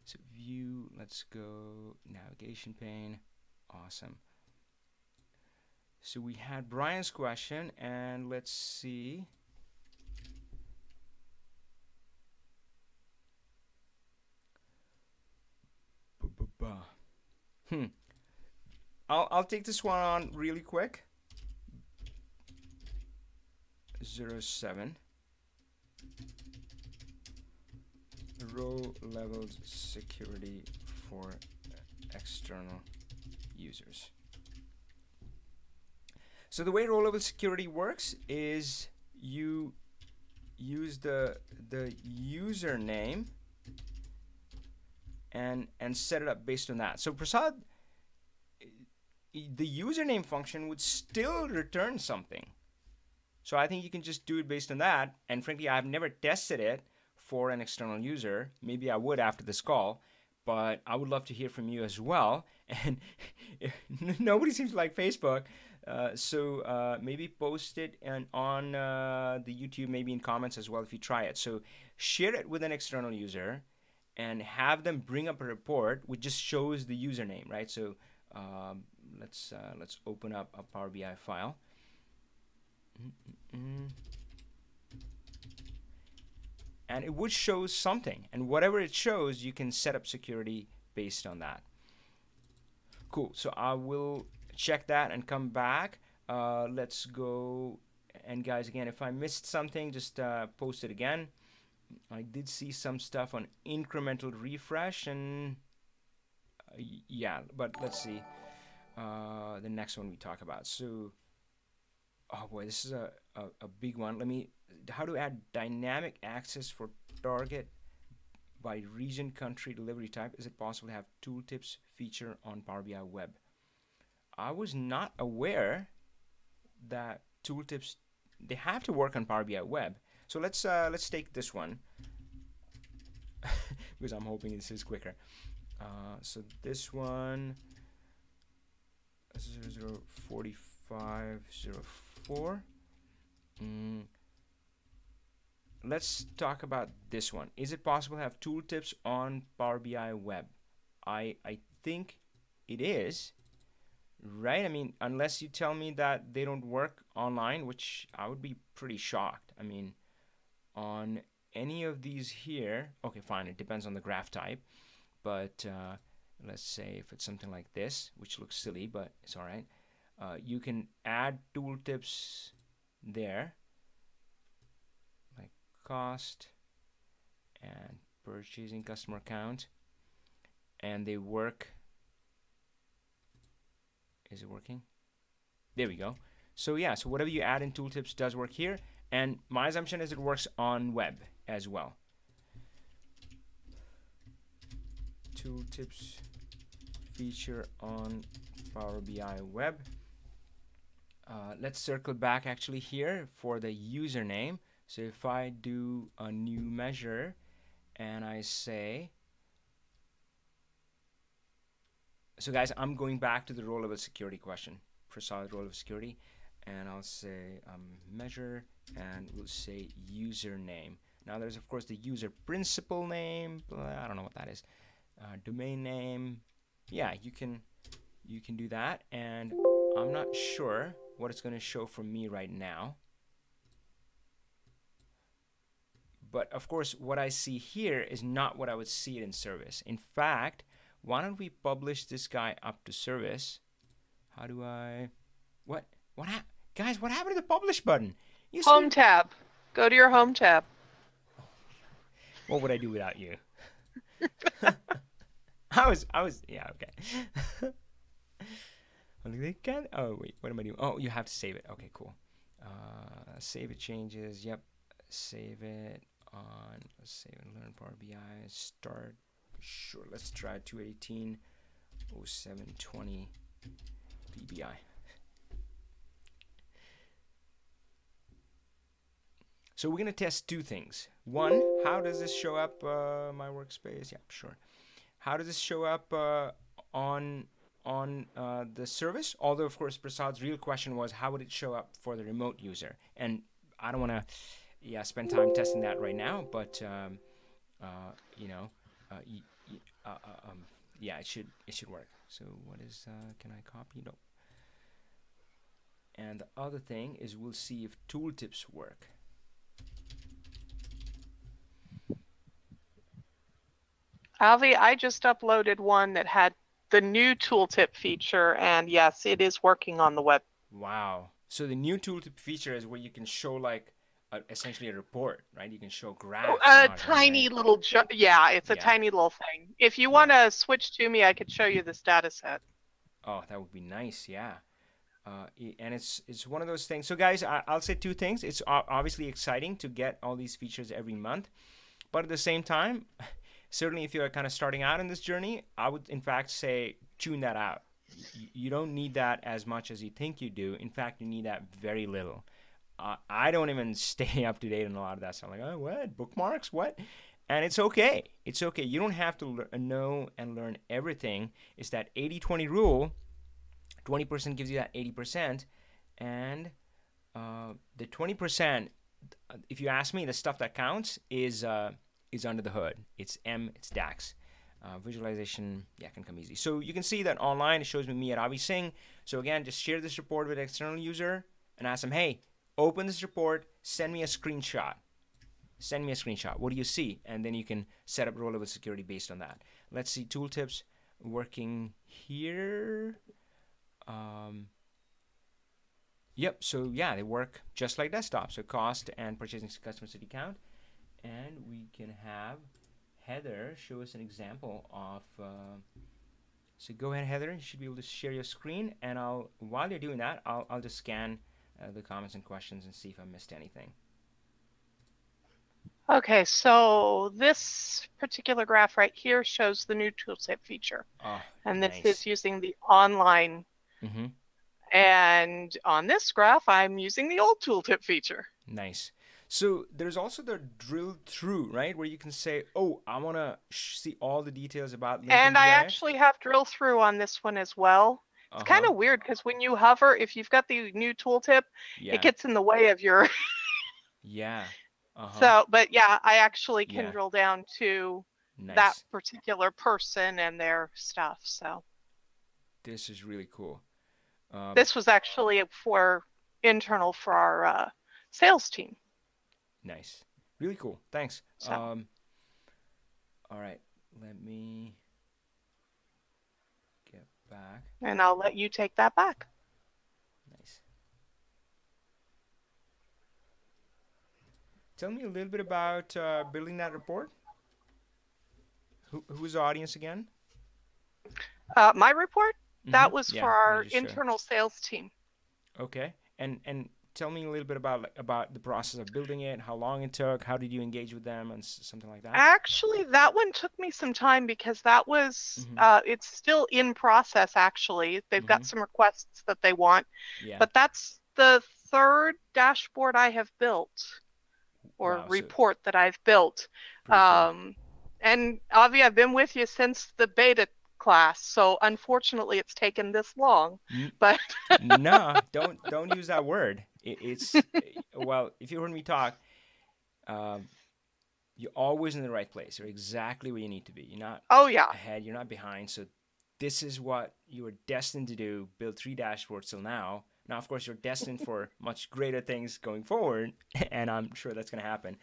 So view, let's go navigation pane. Awesome. So we had Brian's question, and let's see. I'll take this one on really quick. 07 row levels security for external users. So the way row level security works is you use the username and set it up based on that. So Prasad, the username function would still return something. So I think you can just do it based on that. And frankly, I've never tested it for an external user. Maybe I would after this call, but I would love to hear from you as well. And nobody seems to like Facebook. So maybe post it on the YouTube, maybe in comments as well if you try it. So share it with an external user and have them bring up a report which just shows the username, right? So let's open up a Power BI file. And it would show something, and whatever it shows, you can set up security based on that. Cool. So I will check that and come back. Let's go. And guys, again, if I missed something, just post it again. I did see some stuff on incremental refresh, and yeah, but let's see the next one we talk about. So, oh boy, this is a big one. How to add dynamic access for target by region, country, delivery type. Is it possible to have tooltips feature on Power BI Web? I was not aware that tooltips, they have to work on Power BI Web. So let's take this one. because I'm hoping this is quicker. So this one 004504. Let's talk about this one. Is it possible to have tooltips on Power BI web? I think it is, right? I mean, unless you tell me that they don't work online, which I would be pretty shocked. I mean, on any of these here, okay, fine, it depends on the graph type, but let's say if it's something like this, which looks silly, but it's all right, you can add tooltips there, like cost and purchasing customer count, and they work. Is it working? There we go. So yeah, so whatever you add in tooltips does work here, and my assumption is it works on web as well. Tooltips feature on Power BI web. Let's circle back actually here for the username. So if I do a new measure and I say, so guys, I'm going back to the row level security question, Prasad row level security, and I'll say measure, and we'll say username. Now there's of course the user principal name, I don't know what that is. Domain name, yeah, you can do that, and I'm not sure what it's going to show for me right now. But of course, what I see here is not what I would see it in service. In fact, why don't we publish this guy up to service? How do I, guys, what happened to the publish button? Home tab. Go to your home tab. What would I do without you? I was, yeah, okay. They can, oh wait, what am I doing? Oh, you have to save it. Okay, cool. Save it changes. Yep, save it on. Let's save and learn Power BI. Start. Sure. Let's try 218.0720 PBI. So we're gonna test two things. One, how does this show up my workspace? Yeah, sure. How does this show up on the service? Although, of course, Prasad's real question was, how would it show up for the remote user? And I don't want to, spend time testing that right now. But yeah, it should work. So what is? Can I copy? No. And the other thing is, we'll see if tooltips work. Avi, I just uploaded one that had the new tooltip feature, and yes, it is working on the web. Wow. So the new tooltip feature is where you can show like essentially a report, right? You can show graphs. A tiny little, yeah, it's a tiny little thing. If you want to switch to me, I could show you this data set. Oh, that would be nice, yeah. And it's one of those things. So guys, I'll say two things. It's obviously exciting to get all these features every month, but at the same time, certainly if you're kind of starting out in this journey, I would in fact say tune that out. You don't need that as much as you think you do. In fact, you need that very little. I don't even stay up to date on a lot of that stuff. I'm like, oh, what? Bookmarks? What? And it's okay. It's okay. You don't have to know and learn everything. It's that 80-20 rule. 20% gives you that 80%. And the 20%, if you ask me, the stuff that counts is under the hood. It's it's DAX. Visualization, yeah, can come easy. So you can see that online, it shows me at Avi Singh. So again, just share this report with an external user and ask them, hey, open this report, send me a screenshot. Send me a screenshot. What do you see? And then you can set up row level security based on that. Let's see tooltips working here. Yep, so yeah, they work just like desktop. So cost and purchasing customer city count. And we can have Heather show us an example of, so go ahead, Heather, you should be able to share your screen, and while you're doing that, I'll just scan the comments and questions and see if I missed anything. Okay, so this particular graph right here shows the new tooltip feature. Oh, and this nice. is using the online. And on this graph, I'm using the old tooltip feature. Nice. So there's also the drill through, right, where you can say, "Oh, I want to see all the details about Lincoln And I GIS." actually have drill through on this one as well. It's Uh kind huh. of weird because when you hover, if you've got the new tooltip, it Yeah. gets in the way of your. Yeah. Uh huh. So, but yeah, I actually can Yeah. drill down to that Nice. particular person and their stuff. So This is really cool. Um, this was actually for internal for our sales team. nice. Really cool. Thanks. So, All right. Let me get back. and I'll let you take that back. Nice. Tell me a little bit about building that report. Who's the audience again? My report, Mm-hmm. that was Yeah. for Let me our just show. internal sales team. Okay. And tell me a little bit about about the process of building it, how long it took, how did you engage with them, and something like that. Actually, that one took me some time because that was, Mm-hmm. it's still in process, actually. They've Mm-hmm. got some requests that they want, Yeah. but that's the third dashboard I have built or Wow. So report that I've built. pretty cool. And Avi, I've been with you since the beta class, so unfortunately it's taken this long, N- but no, don't use that word. It's well, if you heard me talk, um, you're always in the right place. You're exactly where you need to be. You're not oh yeah. ahead. You're not behind. So this is what you were destined to do. Build 3 dashboards till now. Now, of course, you're destined for much greater things going forward, and I'm sure that's going to happen.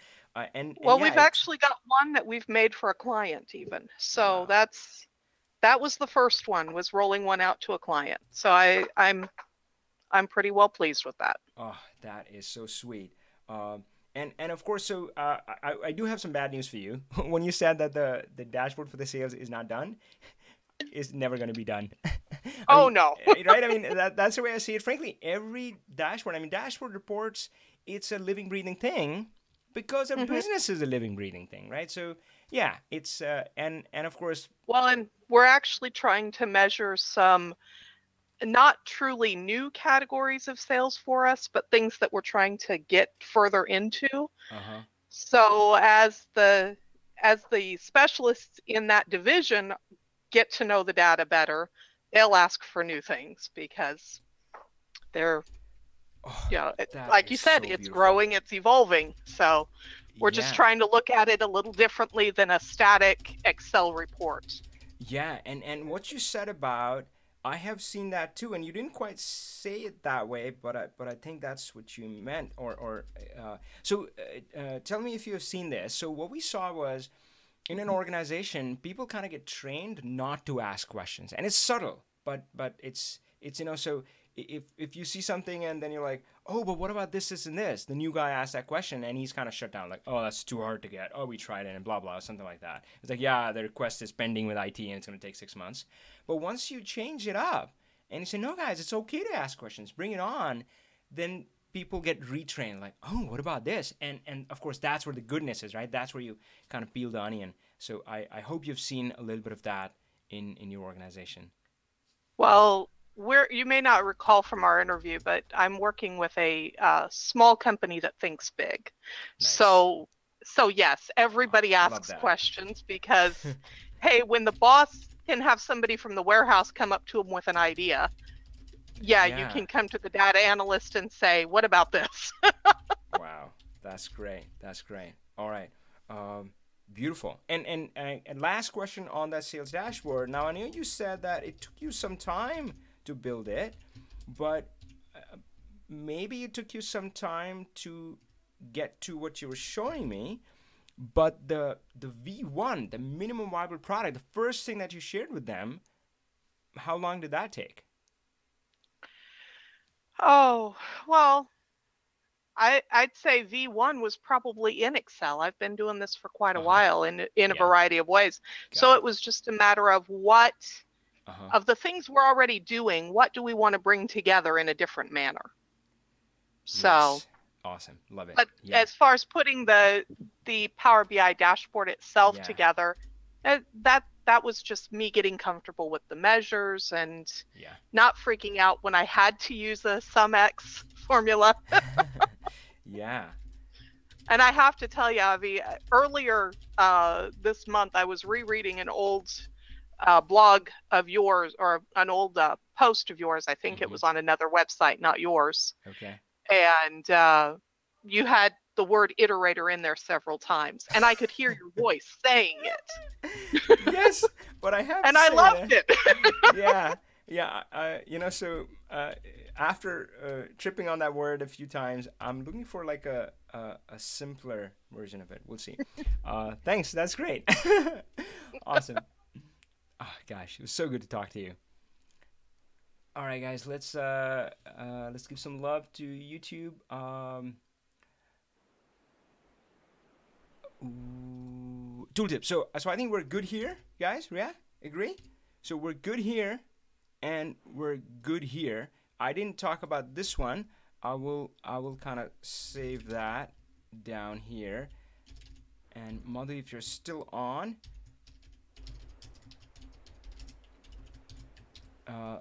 And Well, yeah, we've it's actually got one that we've made for a client even. So wow. that was the first one, was rolling one out to a client. So I'm pretty well pleased with that. Oh, that is so sweet. Um, and of course, so I do have some bad news for you. When you said that the dashboard for the sales is not done, it's never going to be done. I Oh mean, no. right? I mean, that's the way I see it. Frankly, every dashboard, I mean, dashboard reports, it's a living, breathing thing because a Hmm. business is a living, breathing thing, right? So yeah, it's and of course, Well, and we're actually trying to measure some not truly new categories of sales for us, but things that we're trying to get further into. uh huh, So as the specialists in that division get to know the data better, they'll ask for new things because they're, oh, you know, that like is you said, so it's beautiful. growing, it's evolving. So we're just Yeah, trying to look at it a little differently than a static Excel report. yeah, and what you said about I have seen that too, and you didn't quite say it that way, but I think that's what you meant. Tell me if you have seen this. So what we saw was in an organization, people kind of get trained not to ask questions, and it's subtle, but it's so if you see something and then you're like, oh, but what about this and this? The new guy asked that question and he's kind of shut down, like, oh, that's too hard to get. Oh, we tried it and blah blah, something like that. It's like, yeah, the request is pending with IT and it's going to take 6 months. But once you change it up and you say, no, guys, it's okay to ask questions, bring it on, then people get retrained, like, oh, what about this? And of course that's where the goodness is, right? That's where you kind of peel the onion. So I hope you've seen a little bit of that in your organization. Well, you may not recall from our interview, but I'm working with a small company that thinks big. Nice. So, so yes, Oh, everybody love asks that. questions because, hey, when the boss can have somebody from the warehouse come up to him with an idea, yeah, you Yeah. can come to the data analyst and say, what about this? Wow. That's great. That's great. All right. Um, beautiful. And last question on that sales dashboard. Now I know you said that it took you some time to build it, but maybe it took you some time to get to what you were showing me. But the V1, the minimum viable product, the first thing that you shared with them, how long did that take? Oh, well, I'd say V1 was probably in Excel. I've been doing this for quite a Uh huh. while in a Yeah. variety of ways. So Got it it. was just a matter of what Uh huh. of the things we're already doing, what do we want to bring together in a different manner? So, Yes. Awesome. Love it. but Yeah. as far as putting the Power BI dashboard itself Yeah. together, that was just me getting comfortable with the measures and Yeah. not freaking out when I had to use a SumX formula. Yeah. And I have to tell you, Avi, earlier this month, I was rereading an old blog of yours, or an old post of yours. I think it Hmm. was on another website, not yours. Okay. And you had the word iterator in there several times, and I could hear your voice saying it, Yes, but I have to and I say loved that. it. Yeah, yeah. So after tripping on that word a few times, I'm looking for like a simpler version of it. We'll see. Thanks. That's great. Awesome. Oh, gosh, it was so good to talk to you. All right, guys. Let's give some love to YouTube. Tooltip. So I think we're good here, guys. Yeah, agree. So we're good here, and we're good here. I didn't talk about this one. I will kind of save that down here. And Mother, if you're still on,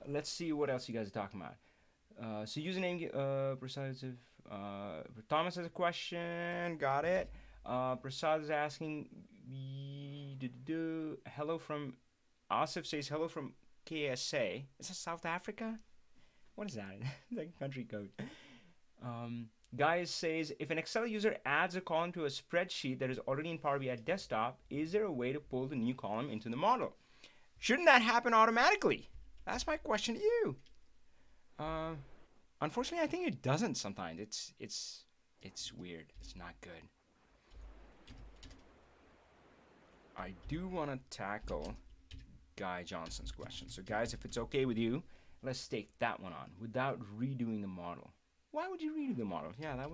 let's see what else you guys are talking about. So username, Prasad, Thomas has a question. Got it. Prasad is asking, hello from, Asif says hello from KSA. Is that South Africa? What is that? Like country code. Guy says, if an Excel user adds a column to a spreadsheet that is already in Power BI desktop, is there a way to pull the new column into the model? Shouldn't that happen automatically? That's my question to you. Uh, Unfortunately, I think it doesn't sometimes. It's weird. It's not good. I do want to tackle Guy Johnson's question. So, guys, if it's okay with you, let's take that one on without redoing the model. Why would you redo the model? Yeah, that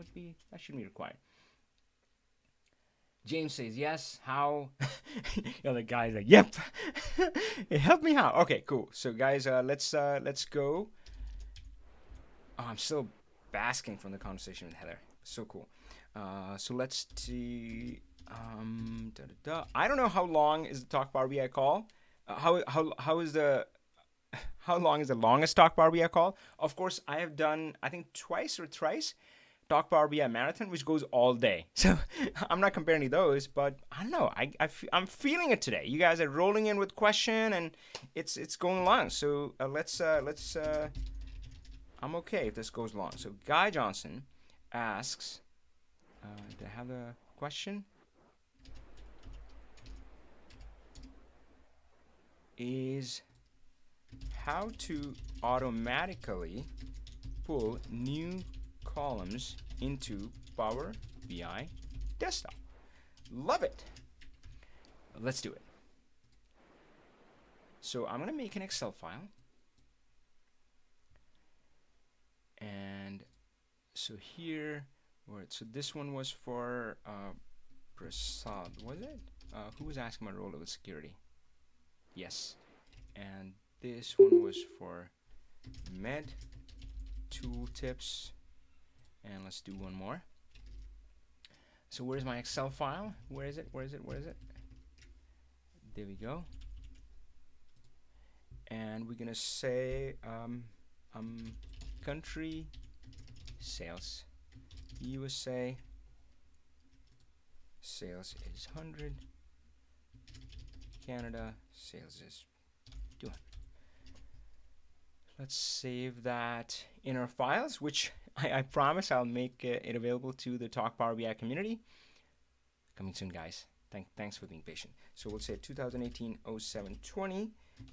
shouldn't be required. James says yes. How? The other guy's like, yep. Help me how? Okay, cool. So, guys, let's go. Oh, I'm still basking from the conversation with Heather. So cool. So let's see. I don't know how long is the Talk Power BI call. How long is the longest Talk Power BI call? Of course, I have done I think twice or thrice Talk Power BI marathon, which goes all day. So I'm not comparing to those, but I don't know. I'm feeling it today. You guys are rolling in with question, and it's going along. So let's. I'm okay if this goes long. So Guy Johnson asks, do I have the question? Is how to automatically pull new columns into Power BI Desktop. Love it. Let's do it. So I'm going to make an Excel file. And so here, so this one was for Prasad, was it? Who was asking my role of security? Yes. And this one was for Med Tooltips. And let's do one more. So where's my Excel file? Where is it? Where is it? Where is it? There we go. And we're gonna say country sales, USA. Sales is 100. Canada sales is 200. Let's save that in our files, which I promise I'll make it available to the Talk Power BI community. Coming soon, guys. Thanks for being patient. So we'll say 2018-07-20,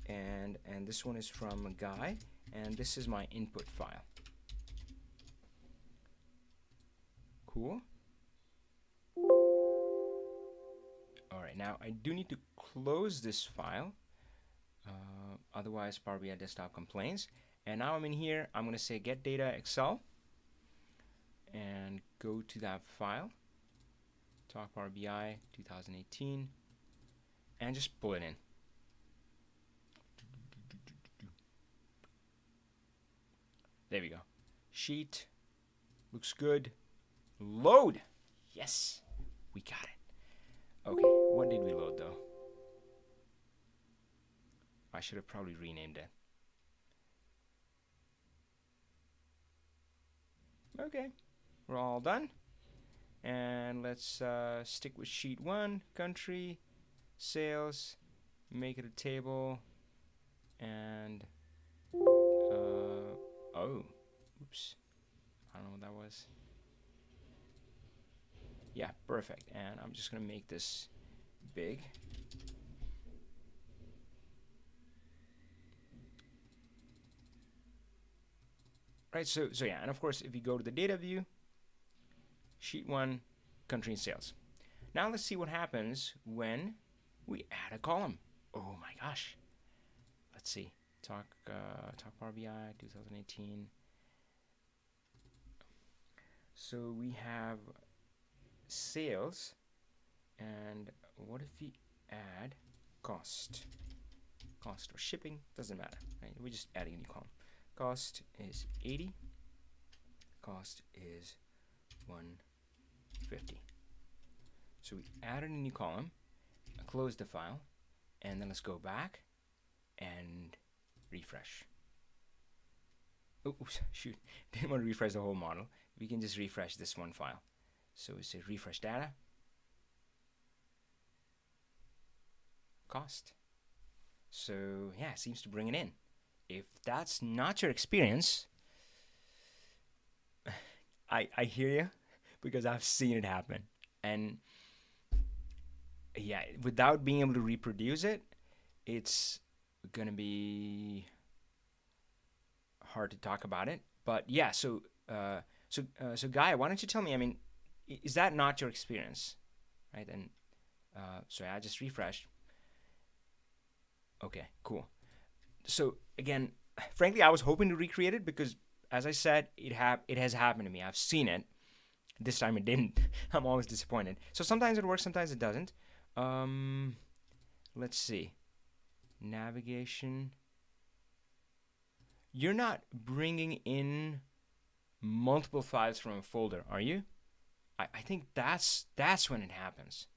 and this one is from a guy, and this is my input file. Cool. All right, now I do need to close this file. Otherwise, Power BI Desktop complains. And now I'm in here. I'm going to say get data Excel and go to that file, Talk Power BI 2018, and just pull it in. There we go. Sheet looks good. Load. Yes, we got it. Okay, what did we load though? I should have probably renamed it. Okay, we're all done. and let's stick with sheet 1, country, sales, make it a table, and oh, oops, I don't know what that was. Yeah, perfect. And I'm just gonna make this big. Right, so yeah, and of course, if you go to the data view, sheet 1, country and sales. Now let's see what happens when we add a column. Oh my gosh. Let's see. Talk Power BI 2018. So we have sales, and what if we add cost? Cost or shipping, doesn't matter, right? We're just adding a new column. Cost is 80. Cost is 150. So we added a new column, close the file, and then let's go back and refresh. Oh, oops, shoot. Didn't want to refresh the whole model. We can just refresh this one file. So we say refresh data, cost. So yeah, it seems to bring it in. If that's not your experience, I hear you, because I've seen it happen. And yeah, without being able to reproduce it, it's gonna be hard to talk about it. But yeah, so Guy, why don't you tell me? I mean, is that not your experience, right? And so I just refreshed. Okay, cool. So again, frankly, I was hoping to recreate it because, as I said, it has happened to me. I've seen it. This time it didn't. I'm always disappointed. So sometimes it works, sometimes it doesn't. Let's see. Navigation. You're not bringing in multiple files from a folder, are you? I think that's when it happens.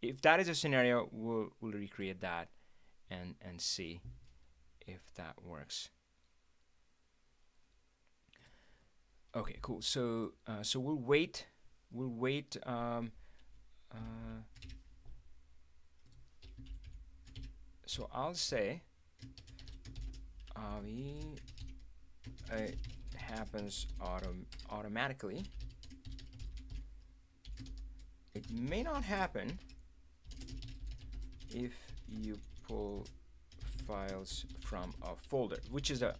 If that is a scenario, we'll recreate that and see if that works. Okay, cool. So we'll wait. So I'll say Avi, it happens automatically. It may not happen if you pull files from a folder, which is an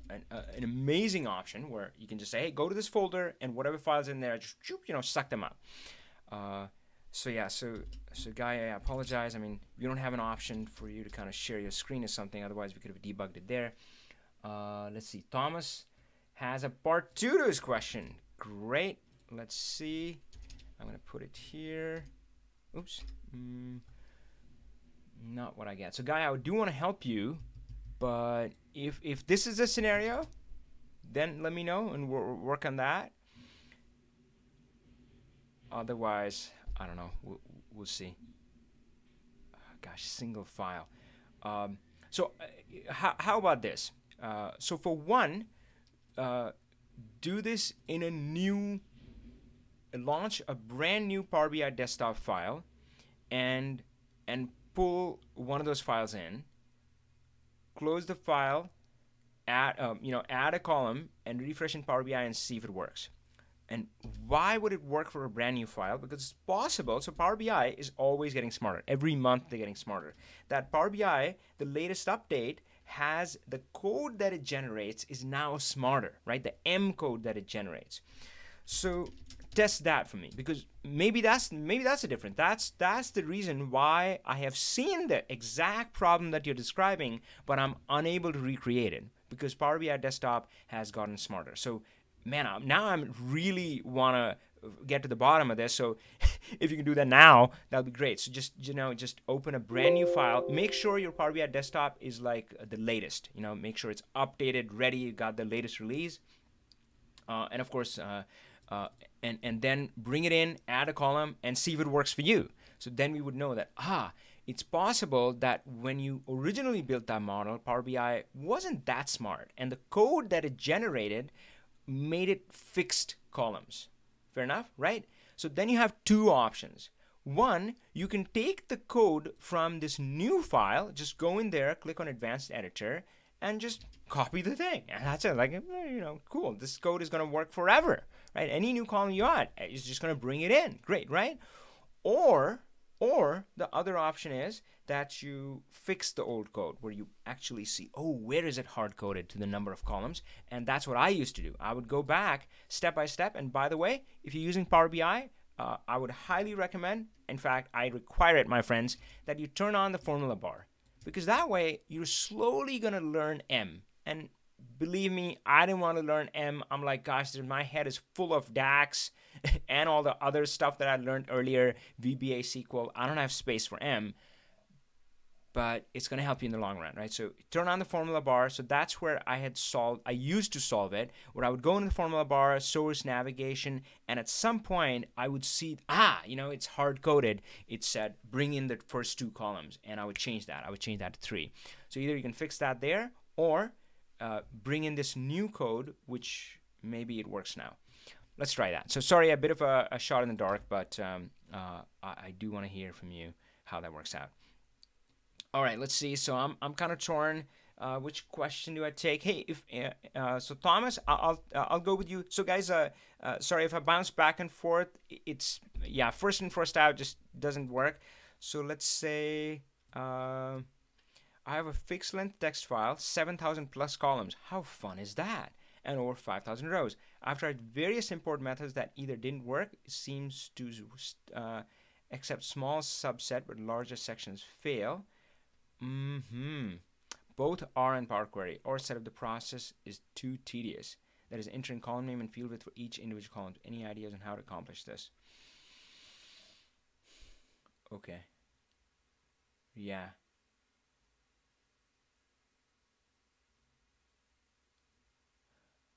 amazing option where you can just say, hey, go to this folder, and whatever files in there, just suck them up. So yeah, so Guy, I apologize. I mean, we don't have an option for you to kind of share your screen or something. Otherwise, we could have debugged it there. Let's see. Thomas has a part 2 to his question. Great. Let's see. I'm gonna put it here. Oops. Not what I get. So Guy, I do want to help you, but if this is a scenario, then let me know and we'll work on that. Otherwise, I don't know. We'll see. Gosh, single file. So how about this? So for one, do this in a new, launch a brand new Power BI desktop file, and pull one of those files in, close the file, add a column, and refresh in Power BI and see if it works. And why would it work for a brand new file? Because it's possible. So Power BI is always getting smarter. Every month they're getting smarter. That Power BI, the latest update, has the code that it generates is now smarter, right? The M code that it generates. So test that for me, because maybe that's the difference. That's the reason why I have seen the exact problem that you're describing, but I'm unable to recreate it because Power BI Desktop has gotten smarter. So, man, now I'm really want to get to the bottom of this. So, if you can do that now, that'll be great. So just open a brand new file. Make sure your Power BI Desktop is like the latest. Make sure it's updated, ready. You got the latest release, and of course. And then bring it in, add a column, and see if it works for you. So then we would know that, it's possible that when you originally built that model, Power BI wasn't that smart, and the code that it generated made it fixed columns. Fair enough, right? So then you have two options. One, you can take the code from this new file, just go in there, click on Advanced Editor, and just copy the thing. And that's it. Like, cool. This code is going to work forever, right? Any new column you add is just going to bring it in. Great, right? Or the other option is that you fix the old code where you actually see, oh, where is it hard coded to the number of columns? And that's what I used to do. I would go back step by step. And by the way, if you're using Power BI, I would highly recommend, in fact, I require it, my friends, that you turn on the formula bar. Because that way, you're slowly going to learn M. And believe me, I didn't want to learn M. I'm like, gosh, my head is full of DAX and all the other stuff that I learned earlier, VBA, SQL. I don't have space for M, but it's going to help you in the long run, right? So turn on the formula bar. So that's where I used to solve it, where I would go into the formula bar, source, navigation, and at some point I would see, it's hard-coded. It said, bring in the first two columns, and I would change that. I would change that to 3. So either you can fix that there, or bring in this new code, which maybe it works now. Let's try that. So sorry, a bit of a shot in the dark, but I do want to hear from you how that works out. All right, let's see. So I'm kind of torn. Which question do I take? Hey, so Thomas, I'll go with you. So guys, sorry if I bounce back and forth. It's first in first out just doesn't work. So let's say I have a fixed length text file, 7,000 plus columns. How fun is that? And over 5,000 rows. I've tried various import methods that either didn't work, it seems to accept small subset, but larger sections fail. Both R and Power Query or set up the process is too tedious. That is entering column name and field width for each individual column. Any ideas on how to accomplish this? Okay. Yeah.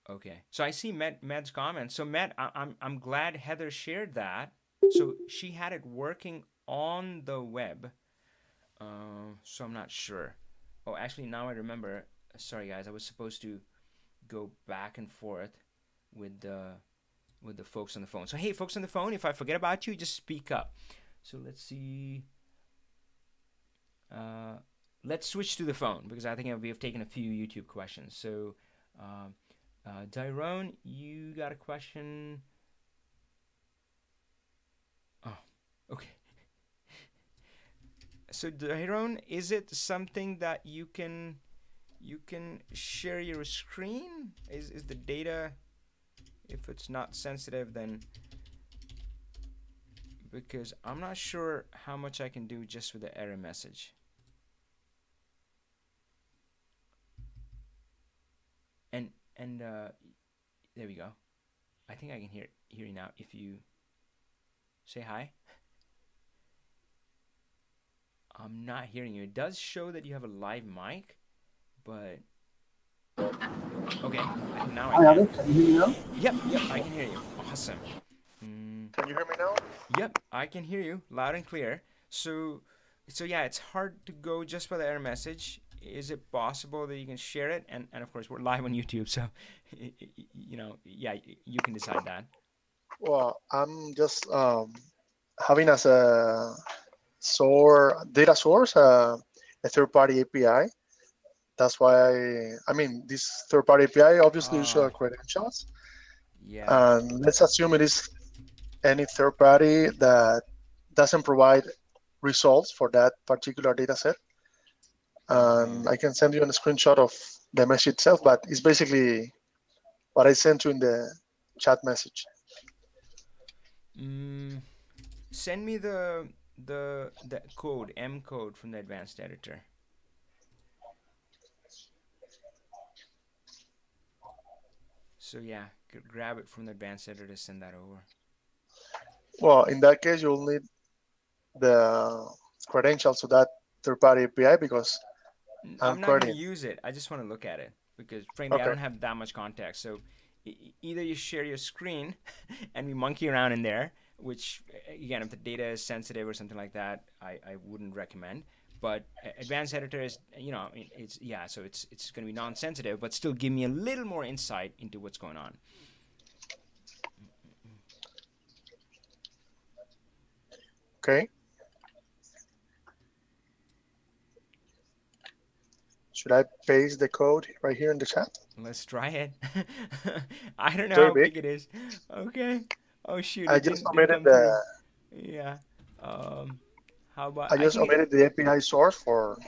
Okay. So I see Med's comment. So Med, I'm glad Heather shared that. So she had it working on the web. So I'm not sure. Oh, actually, now I remember. Sorry, guys. I was supposed to go back and forth with the folks on the phone. So hey, folks on the phone, if I forget about you, just speak up. So let's see. Let's switch to the phone because I think we have taken a few YouTube questions. So, Tyrone, you got a question? Oh, okay. So Tyrone, is it something that you can share your screen? Is the data, if it's not sensitive, then because I'm not sure how much I can do just with the error message. And there we go. I think I can hear you now. If you say hi. I'm not hearing you. It does show that you have a live mic, but okay. Now I can. Hi, Avi. Can you hear me now? Yep, I can hear you. Awesome. Can you hear me now? Yep, I can hear you loud and clear. So yeah, it's hard to go just by the error message. Is it possible that you can share it? And of course, we're live on YouTube, so you can decide that. Well, I'm just having as a data source a third-party API. That's why this third-party API obviously will show credentials. Yeah. And let's assume it is any third party that doesn't provide results for that particular data set. And I can send you a screenshot of the message itself, but it's basically what I sent you in the chat message. Send me the code, M code from the advanced editor. So yeah, grab it from the advanced editor to send that over. Well, in that case, you'll need the credentials to that third-party API because I'm not going to use it. I just want to look at it because, frankly, I don't have that much context. So either you share your screen and we monkey around in there, which, again, if the data is sensitive or something like that, I wouldn't recommend. But advanced editor is, so it's going to be non-sensitive, but still give me a little more insight into what's going on. Okay. Should I paste the code right here in the chat? Let's try it. I don't It's know very how big. big it is. Okay. Oh shoot, I it just didn't omitted come through. the Yeah. Um, how about I I just think it, omitted the API source for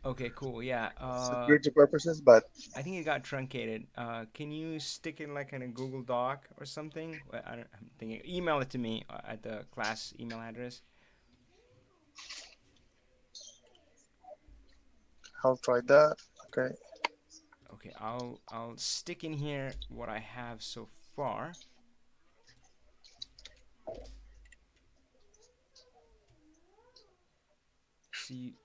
okay, cool. Yeah. security purposes, but I think it got truncated. Can you stick it like in a Google Doc or something? I'm thinking email it to me at the class email address. I'll try that. Okay. Okay, I'll stick in here what I have so far. See,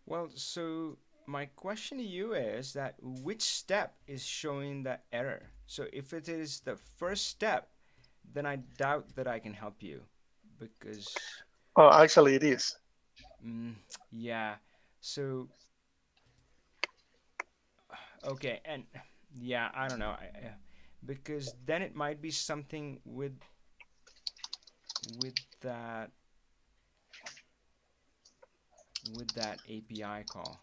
well, so my question to you is that which step is showing the error? So if it is the first step, then I doubt that I can help you because, Oh, actually, it is. mm, yeah. So okay, and yeah, I don't know, because then it might be something with that with that API call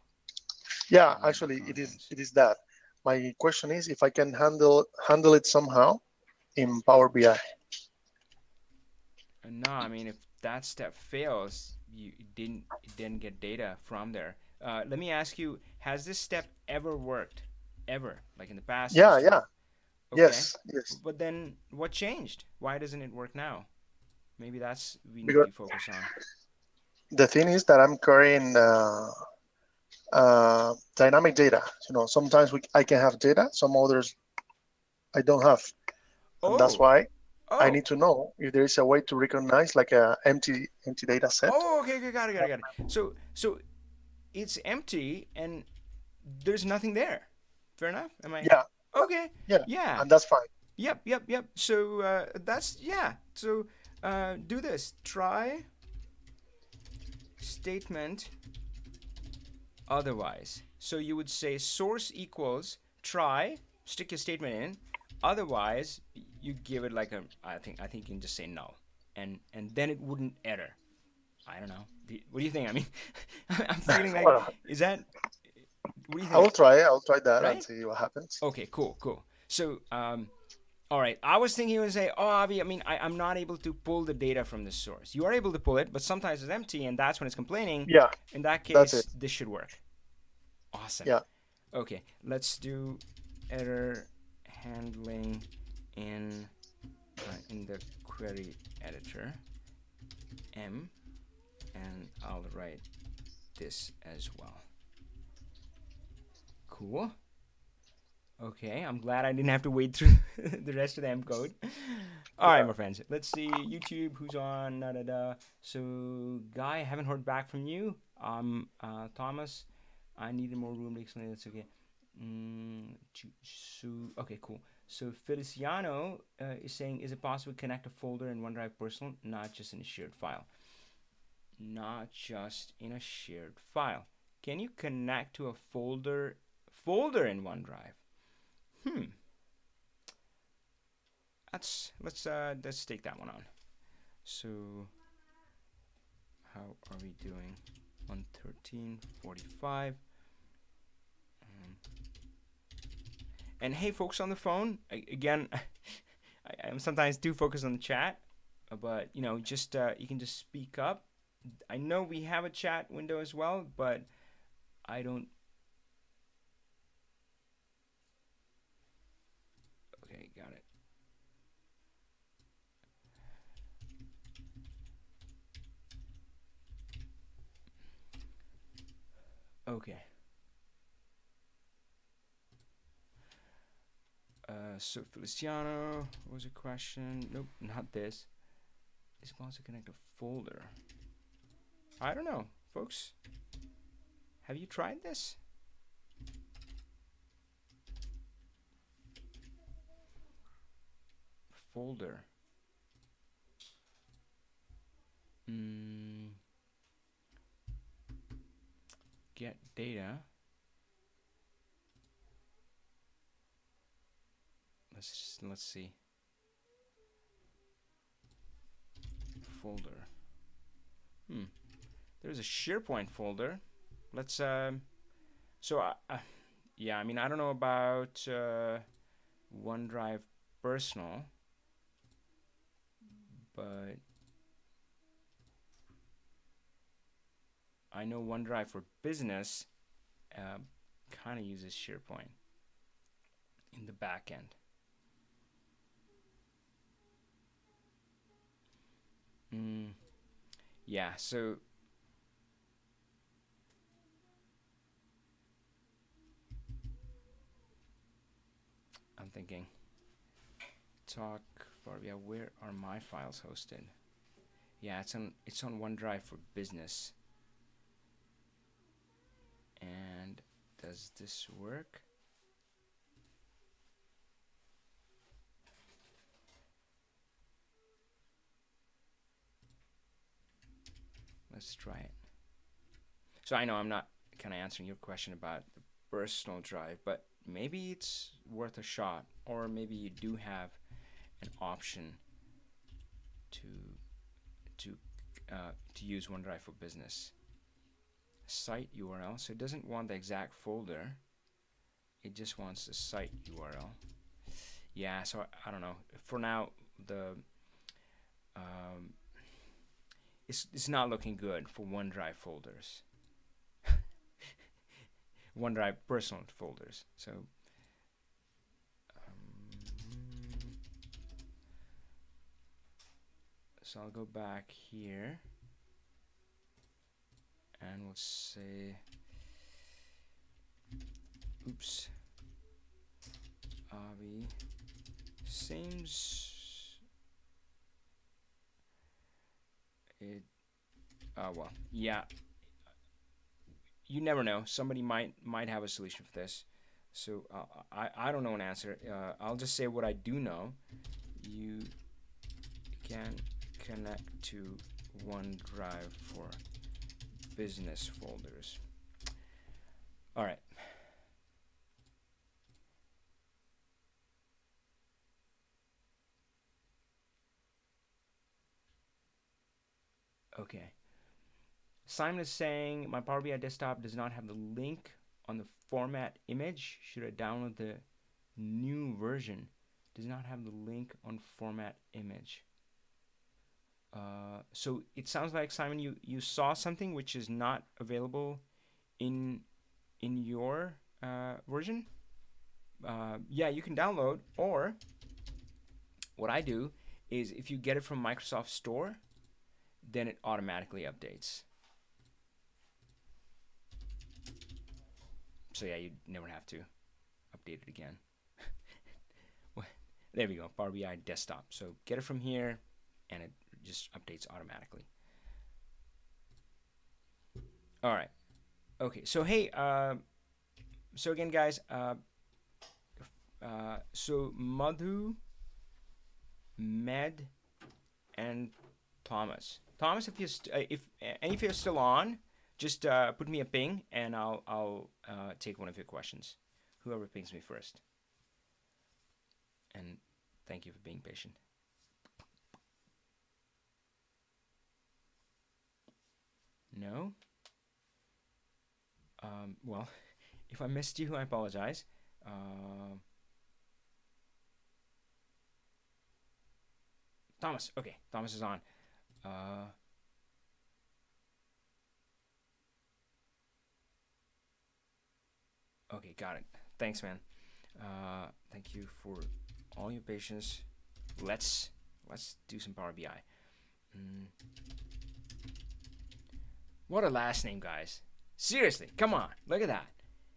Yeah, with the actually, it is. contents. It is that. My question is if I can handle it somehow in Power BI. No, I mean if that step fails, you it didn't get data from there. Let me ask you: has this step ever worked? Ever? Like in the past, Yeah, used to yeah. work? Okay, Yes, yes. but then what changed? Why doesn't it work now? Maybe that's we need Because to focus on. the thing is that I'm carrying dynamic data. Sometimes I can have data, some others I don't have, and that's Oh, why I oh, need to know if there is a way to recognize like a empty data set. oh. Okay, okay, got it. So it's empty and there's nothing there. Fair enough. Am I Yeah, okay? yeah, Yeah. and that's fine. Yep. So that's yeah. So do this. Try statement otherwise. So you would say source equals try, stick your statement in. Otherwise, you give it like a. I think you can just say null, and then it wouldn't error. I don't know. What do you think? I mean, I'm feeling like Well, is that. What do you I will think? try. I'll try that and Right? see what happens. Okay. Cool. So all right. I was thinking you would say, oh, Avi, I mean, I'm not able to pull the data from the source. You are able to pull it, but sometimes it's empty, and that's when it's complaining. Yeah, In that that's it. case, this should work. Awesome. Yeah. Okay, let's do error handling in the query editor, M, and I'll write this as well. Cool. Okay, I'm glad I didn't have to wade through the rest of the M code. All right, Yeah. my friends. Let's see YouTube. Who's on? Da da da. So, Guy, I haven't heard back from you. Thomas, I needed more room to explain. That's okay. So, okay, cool. So Feliciano is saying, is it possible to connect a folder in OneDrive Personal, not just in a shared file? Not just in a shared file. Can you connect to a folder in OneDrive? Let's take that one on. So how are we doing? 113.45. And hey, folks on the phone, again, I'm sometimes too focused on the chat, but just you can just speak up. I know we have a chat window as well, but I don't. Okay, got it. Okay. So Feliciano, what was a question? Nope, not this. Is it possible to connect a folder? I don't know, folks. Have you tried this? Folder. Get data. Let's see. folder. There's a SharePoint folder. Let's yeah, I mean, I don't know about OneDrive personal, but I know OneDrive for business kind of uses SharePoint in the back end. Yeah, so I'm thinking, talk Power BI, where are my files hosted? Yeah, it's on OneDrive for business. And does this work? Let's try it. So I know I'm not kind of answering your question about the personal drive, but maybe it's worth a shot, or maybe you do have an option to use OneDrive for business. Site URL, so it doesn't want the exact folder, it just wants the site URL. Yeah, so I don't know. For now, the it's not looking good for OneDrive folders. OneDrive personal folders. So so I'll go back here and we'll say, oops, Avi seems it well, yeah, you never know, somebody might have a solution for this. So I don't know an answer. I'll just say what I do know. You can connect to OneDrive for business folders. All right. Okay. Simon is saying my Power BI desktop does not have the link on the format image. Should I download the new version? Does not have the link on format image. So it sounds like, Simon, you saw something which is not available in your version. Yeah, you can download, or what I do is if you get it from Microsoft Store, then it automatically updates. So yeah, you never have to update it again. There we go, Power BI desktop. So get it from here, and it just updates automatically. All right. Okay. So hey, so again, guys, so Madhu, Med, and Thomas. Thomas, if any of you are still on, just put me a ping, and I'll take one of your questions. Whoever pings me first. And thank you for being patient. No? Well, if I missed you, I apologize. Thomas, okay, Thomas is on. Okay, got it. Thanks, man. Thank you for all your patience. Let's do some Power BI. What a last name, guys. Seriously, come on, look at that.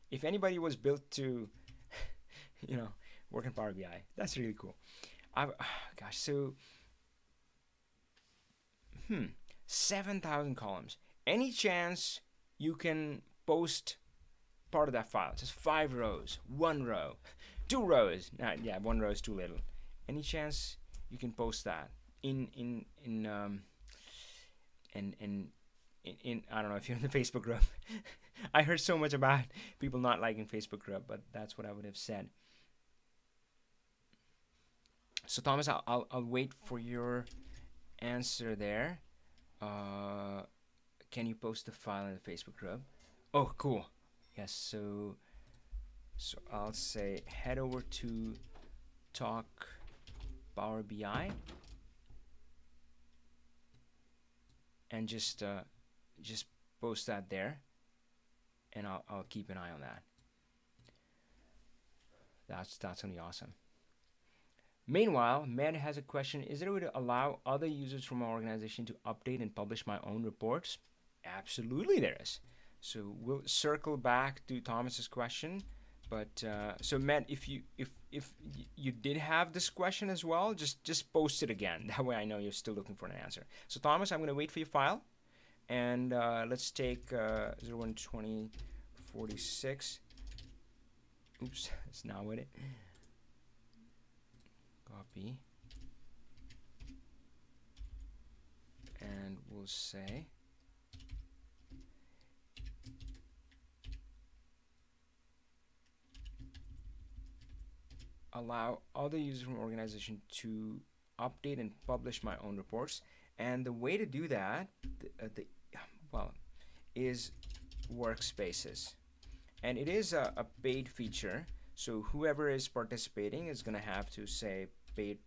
If anybody was built to, work in Power BI, that's really cool. Gosh, so 7,000 columns. Any chance you can post part of that file? Just 5 rows, 1 row, 2 rows. Yeah, 1 row is too little. Any chance you can post that in I don't know if you're in the Facebook group. I heard so much about people not liking Facebook group, but that's what I would have said. So Thomas, I'll wait for your answer there. Can you post the file in the Facebook group? Oh, cool. Yes, so I'll say head over to Talk Power BI and just post that there, and I'll keep an eye on that. That's gonna be awesome. Meanwhile, Med has a question. Is there a way to allow other users from our organization to update and publish my own reports? Absolutely there is. So we'll circle back to Thomas's question. But so Med, if you did have this question as well, just post it again. That way I know you're still looking for an answer. So Thomas, I'm going to wait for your file. And let's take 012046. Oops, it's not with it. Copy. And we'll say allow other users from organization to update and publish my own reports. And the way to do that, is workspaces. And it is a paid feature. So whoever is participating is going to have to say pay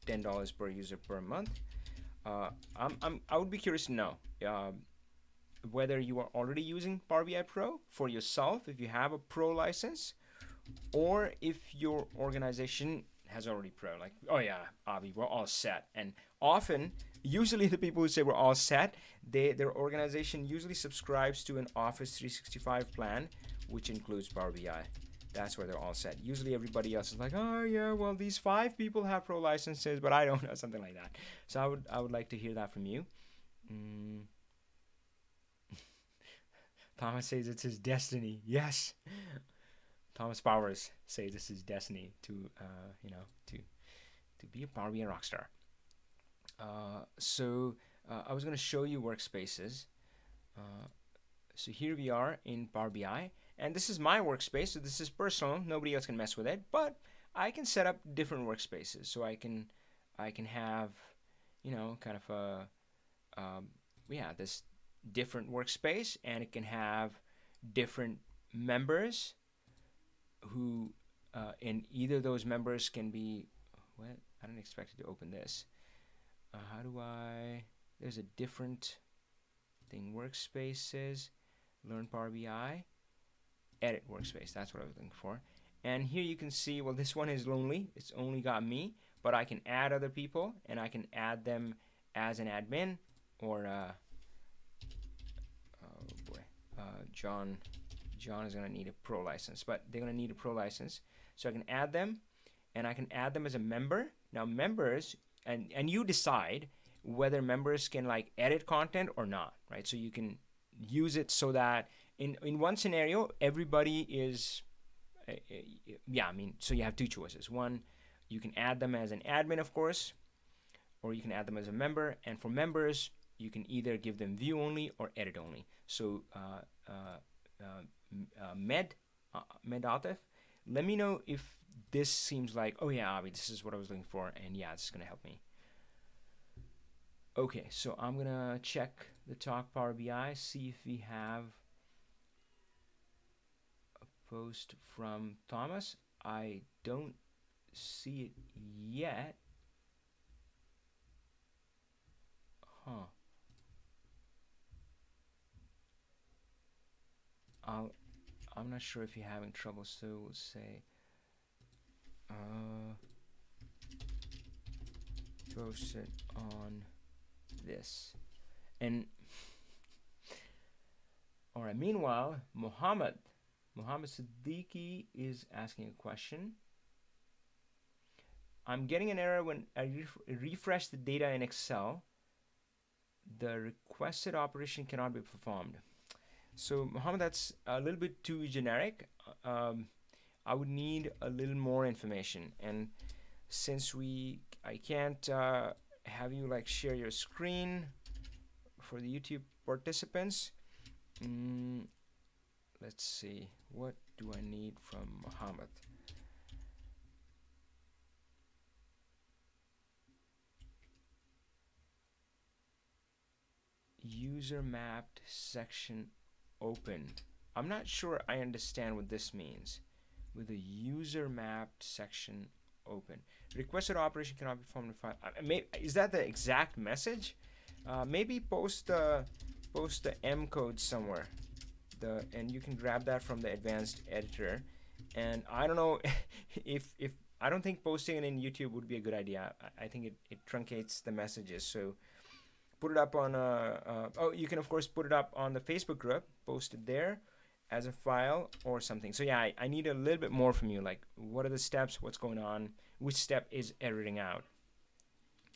$10 per user per month. I would be curious to know whether you are already using Power BI Pro for yourself, if you have a Pro license, or if your organization has already Pro. Like, oh yeah, Avi, we're all set. And often, usually the people who say we're all set, their organization usually subscribes to an Office 365 plan, which includes Power BI. That's where they're all set. Usually everybody else is like, oh yeah, well these 5 people have Pro licenses, but I don't know, something like that. So I would like to hear that from you. Thomas says it's his destiny. Yes. Thomas Powers says this is destiny to to be a Power BI rockstar. So I was going to show you workspaces. So here we are in Power BI, and this is my workspace. So this is personal. Nobody else can mess with it, but I can set up different workspaces. So I can have, kind of this different workspace, and it can have different members who and either those members can be, what? I didn't expect it to open this. How do I, there's a different thing, workspaces, learn Power BI, edit workspace, that's what I was looking for. And here you can see, well, this one is lonely, it's only got me, but I can add other people, and I can add them as an admin, or John is going to need a Pro license, but they're going to need a Pro license. So I can add them, and I can add them as a member. Now members, and you decide whether members can like edit content or not, right? So you can use it so that in one scenario, everybody is, so you have 2 choices. One, you can add them as an admin, of course, or you can add them as a member. And for members, you can either give them view only or edit only. So Medatif, let me know if this seems like, oh yeah, Avi, this is what I was looking for, and yeah, this is gonna help me. Okay, so I'm gonna check the Talk Power BI, see if we have a post from Thomas. I don't see it yet. Huh. I'm not sure if you're having trouble, so we'll say post it on this. And all right, meanwhile, Muhammad Siddiqui is asking a question. I'm getting an error when I refresh the data in Excel. The requested operation cannot be performed. So Muhammad, that's a little bit too generic. I would need a little more information, and since I can't have you like share your screen for the YouTube participants, let's see, what do I need from Muhammad? user mapped section open. I'm not sure I understand what this means. With a user mapped section open. Requested operation cannot be performed in file. Is that the exact message? Maybe post the M code somewhere. And you can grab that from the advanced editor. And I don't know if I don't think posting it in YouTube would be a good idea. I think it truncates the messages. So put it up on you can of course put it up on the Facebook group, post it there as a file or something. So yeah, I need a little bit more from you, like what are the steps, what's going on, which step is editing out.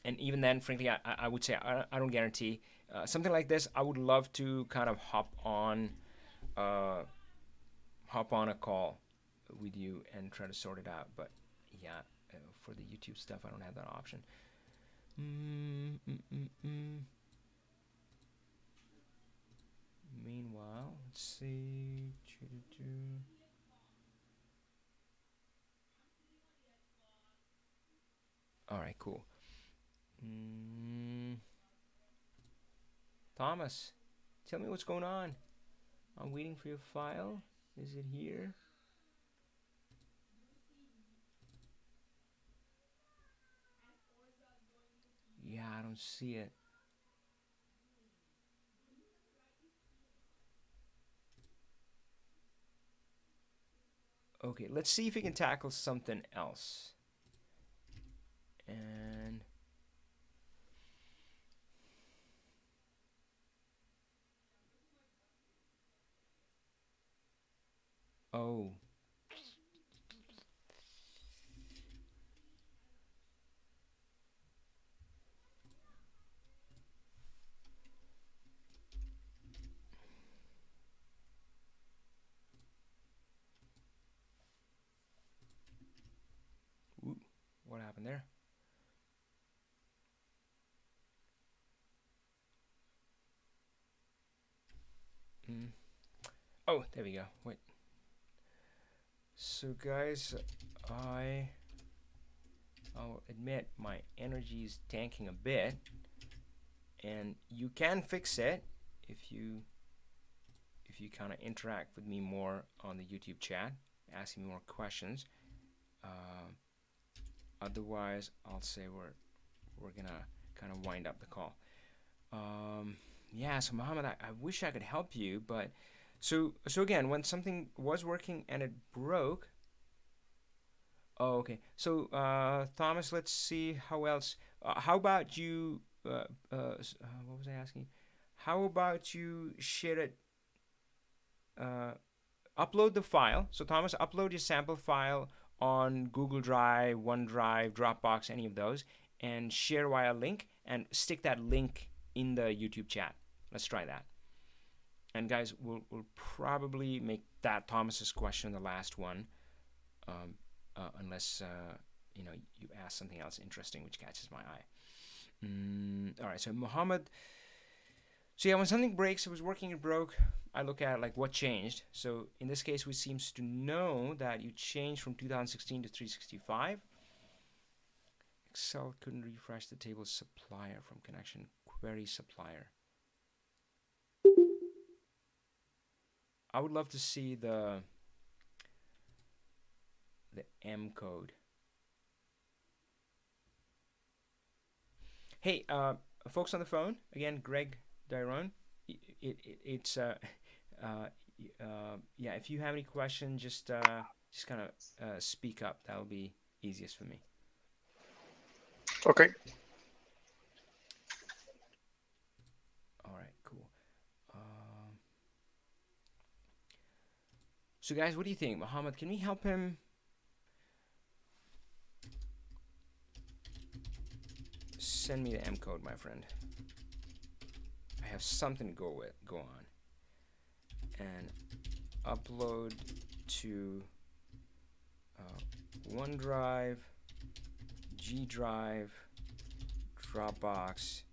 And even then, frankly, I would say I don't guarantee. Something like this, I would love to kind of hop on a call with you and try to sort it out. But yeah, for the YouTube stuff, I don't have that option. Meanwhile, let's see. All right, cool. Thomas, tell me what's going on. I'm waiting for your file. Is it here? Yeah, I don't see it. Okay, let's see if we can tackle something else. And oh, ooh, what happened there? Oh, there we go. Wait. So guys, I'll admit my energy is tanking a bit, and you can fix it if you kind of interact with me more on the YouTube chat, asking me more questions. Otherwise, I'll say we're gonna kind of wind up the call. Yeah, so Mohammed, I wish I could help you, but so again, when something was working and it broke. Oh, okay. So Thomas, let's see how else. How about you? What was I asking? How about you share it? Upload the file. So Thomas, upload your sample file on Google Drive, OneDrive, Dropbox, any of those, and share via link, and stick that link in the YouTube chat. Let's try that. And guys, we'll probably make that Thomas's question the last one, unless you ask something else interesting which catches my eye. All right, so Mohammed. So yeah, when something breaks, it was working, it broke. I look at like what changed. So in this case, we seems to know that you changed from 2016 to 365. Excel couldn't refresh the table supplier from connection query supplier. I would love to see the M code. Hey, folks on the phone, again, Greg Dyrone. It's yeah. If you have any questions, just kind of speak up. That'll be easiest for me. Okay. All right, cool. So guys, what do you think, Mohammed? Can we help him? Send me the M code, my friend. I have something to go on, and upload to OneDrive, G Drive, Dropbox,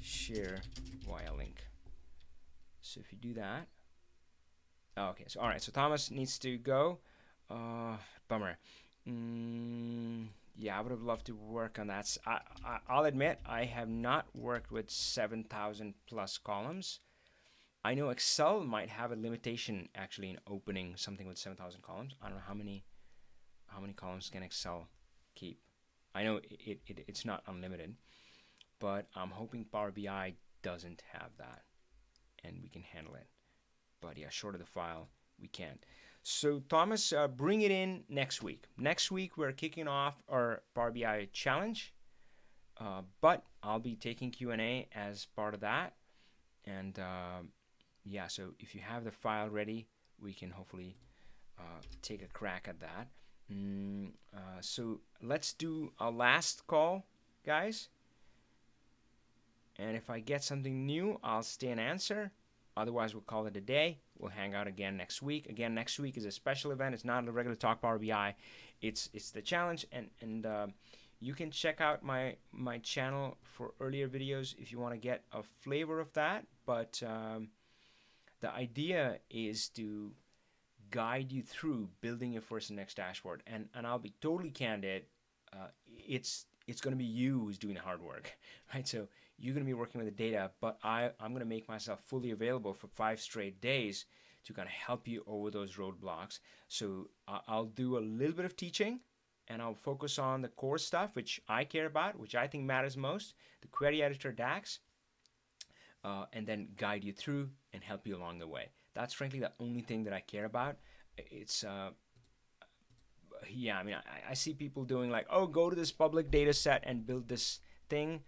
share via link. So if you do that, okay. So all right. So Thomas needs to go. Bummer. Yeah, I would have loved to work on that. I'll admit I have not worked with 7,000 plus columns. I know Excel might have a limitation actually in opening something with 7,000 columns. I don't know how many columns can Excel keep. I know it's not unlimited, but I'm hoping Power BI doesn't have that and we can handle it. But yeah, short of the file, we can't. So Thomas, bring it in next week. Next week we're kicking off our Power BI challenge, but I'll be taking Q&A as part of that. And yeah, so if you have the file ready, we can hopefully take a crack at that. So let's do a last call, guys. And if I get something new, I'll stay and answer. Otherwise, we'll call it a day. We'll hang out again next week. Again, next week is a special event. It's not a regular Talk Power BI. It's the challenge, and you can check out my channel for earlier videos if you want to get a flavor of that. But the idea is to guide you through building your first and next dashboard. And I'll be totally candid. It's going to be you who's doing the hard work, right? So you're going to be working with the data, but I'm going to make myself fully available for 5 straight days to kind of help you over those roadblocks. So I'll do a little bit of teaching, and I'll focus on the core stuff, which I care about, which I think matters most, the query editor DAX, and then guide you through and help you along the way. That's frankly the only thing that I care about. It's yeah, I mean, I see people doing like, oh, go to this public data set and build this thing.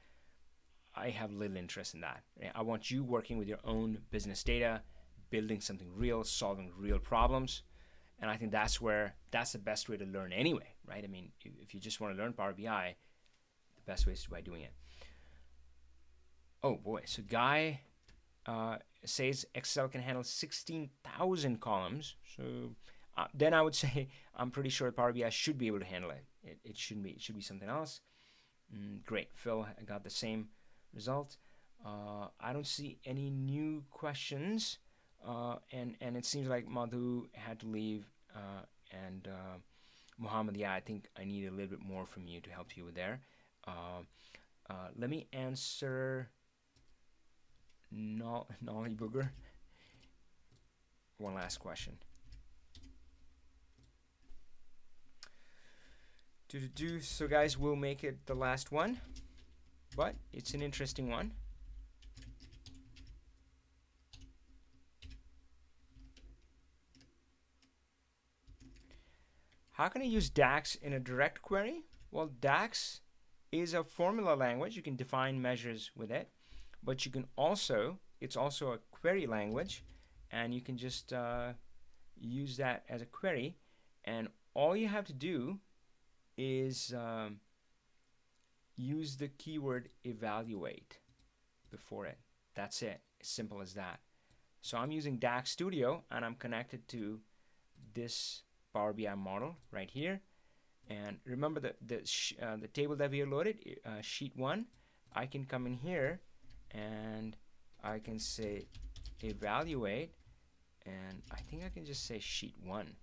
I have little interest in that. I want you working with your own business data, building something real, solving real problems. And I think that's the best way to learn anyway, right? I mean, if you just want to learn Power BI, the best way is by doing it. Oh boy, so Guy says Excel can handle 16,000 columns. So then I would say I'm pretty sure Power BI should be able to handle it. It shouldn't be. It should be something else. Great. Phil got the same result. I don't see any new questions. And it seems like Madhu had to leave. And Muhammad, yeah, I think I need a little bit more from you to help you with there. Let me answer Nolly Booger. One last question. So guys, we'll make it the last one, but it's an interesting one. How can I use DAX in a direct query? Well, DAX is a formula language. You can define measures with it, but you can also, it's also a query language, and you can just use that as a query, and all you have to do is use the keyword evaluate before it. That's it. As simple as that. So I'm using DAX Studio, and I'm connected to this Power BI model right here. And remember the table that we loaded, sheet 1. I can come in here, and I can say evaluate, and I think I can just say sheet 1.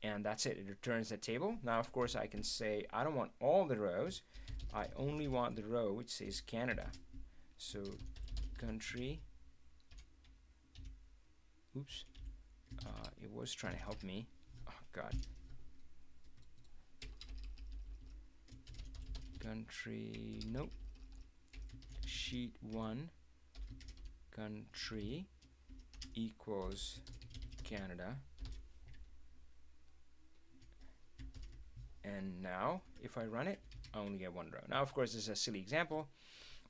And that's it. It returns the table. Now, of course, I can say I don't want all the rows. I only want the row which says Canada. So country. Oops. It was trying to help me. Oh, God. Country. Nope. Sheet 1. Country equals Canada. And now, if I run it, I only get 1 row. Now, of course, this is a silly example,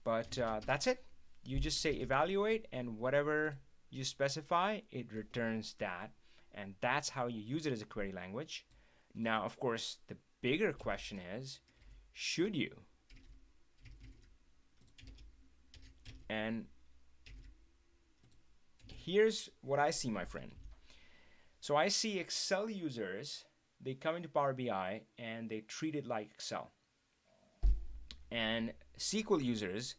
but that's it. You just say evaluate, and whatever you specify, it returns that. And that's how you use it as a query language. Now, of course, the bigger question is, should you? And here's what I see, my friend. So I see Excel users, they come into Power BI and they treat it like Excel. And SQL users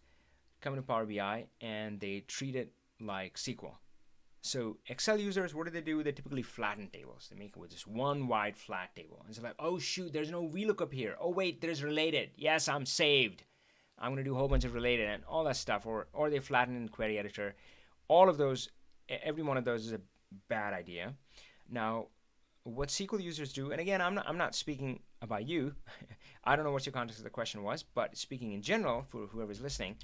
come into Power BI and they treat it like SQL. So Excel users, what do? They typically flatten tables. They make it with just one wide flat table. And it's like, oh shoot, there's no VLOOKUP here. Oh wait, there's related. Yes, I'm saved. I'm going to do a whole bunch of related and all that stuff. Or they flatten in the query editor. All of those, every one of those is a bad idea. Now, what SQL users do, and again, I'm not speaking about you. I don't know what your context of the question was, but speaking in general for whoever's listening,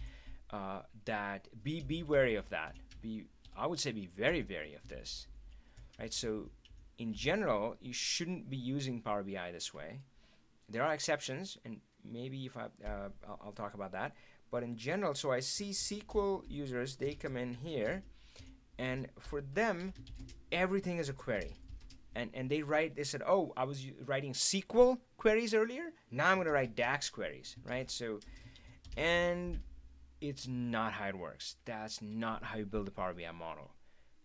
that be wary of that. I would say be very wary of this, right? So, in general, you shouldn't be using Power BI this way. There are exceptions, and maybe if I'll talk about that. But in general, so I see SQL users, they come in here, and for them, everything is a query. And they said, oh, I was writing SQL queries earlier. Now I'm going to write DAX queries, right? So, and it's not how it works. That's not how you build a Power BI model.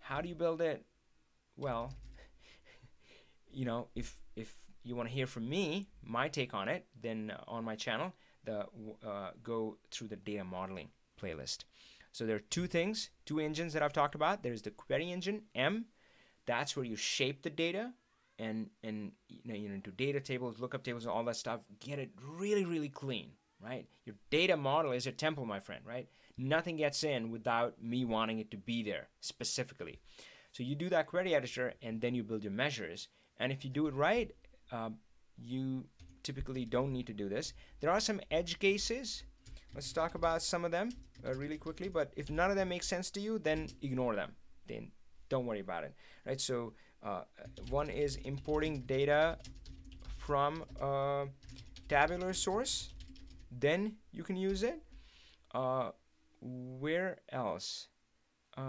How do you build it? Well, if you want to hear from me, my take on it, then on my channel, go through the data modeling playlist. So there are two engines that I've talked about. There's the query engine, M. That's where you shape the data and into data tables, lookup tables, and all that stuff. Get it really, really clean, right? Your data model is your temple, my friend, right? Nothing gets in without me wanting it to be there specifically. So you do that query editor, and then you build your measures. And if you do it right, you typically don't need to do this. There are some edge cases. Let's talk about some of them really quickly. But if none of them make sense to you, then ignore them. Then don't worry about it, right? So one is importing data from a tabular source. Then you can use it. Where else? I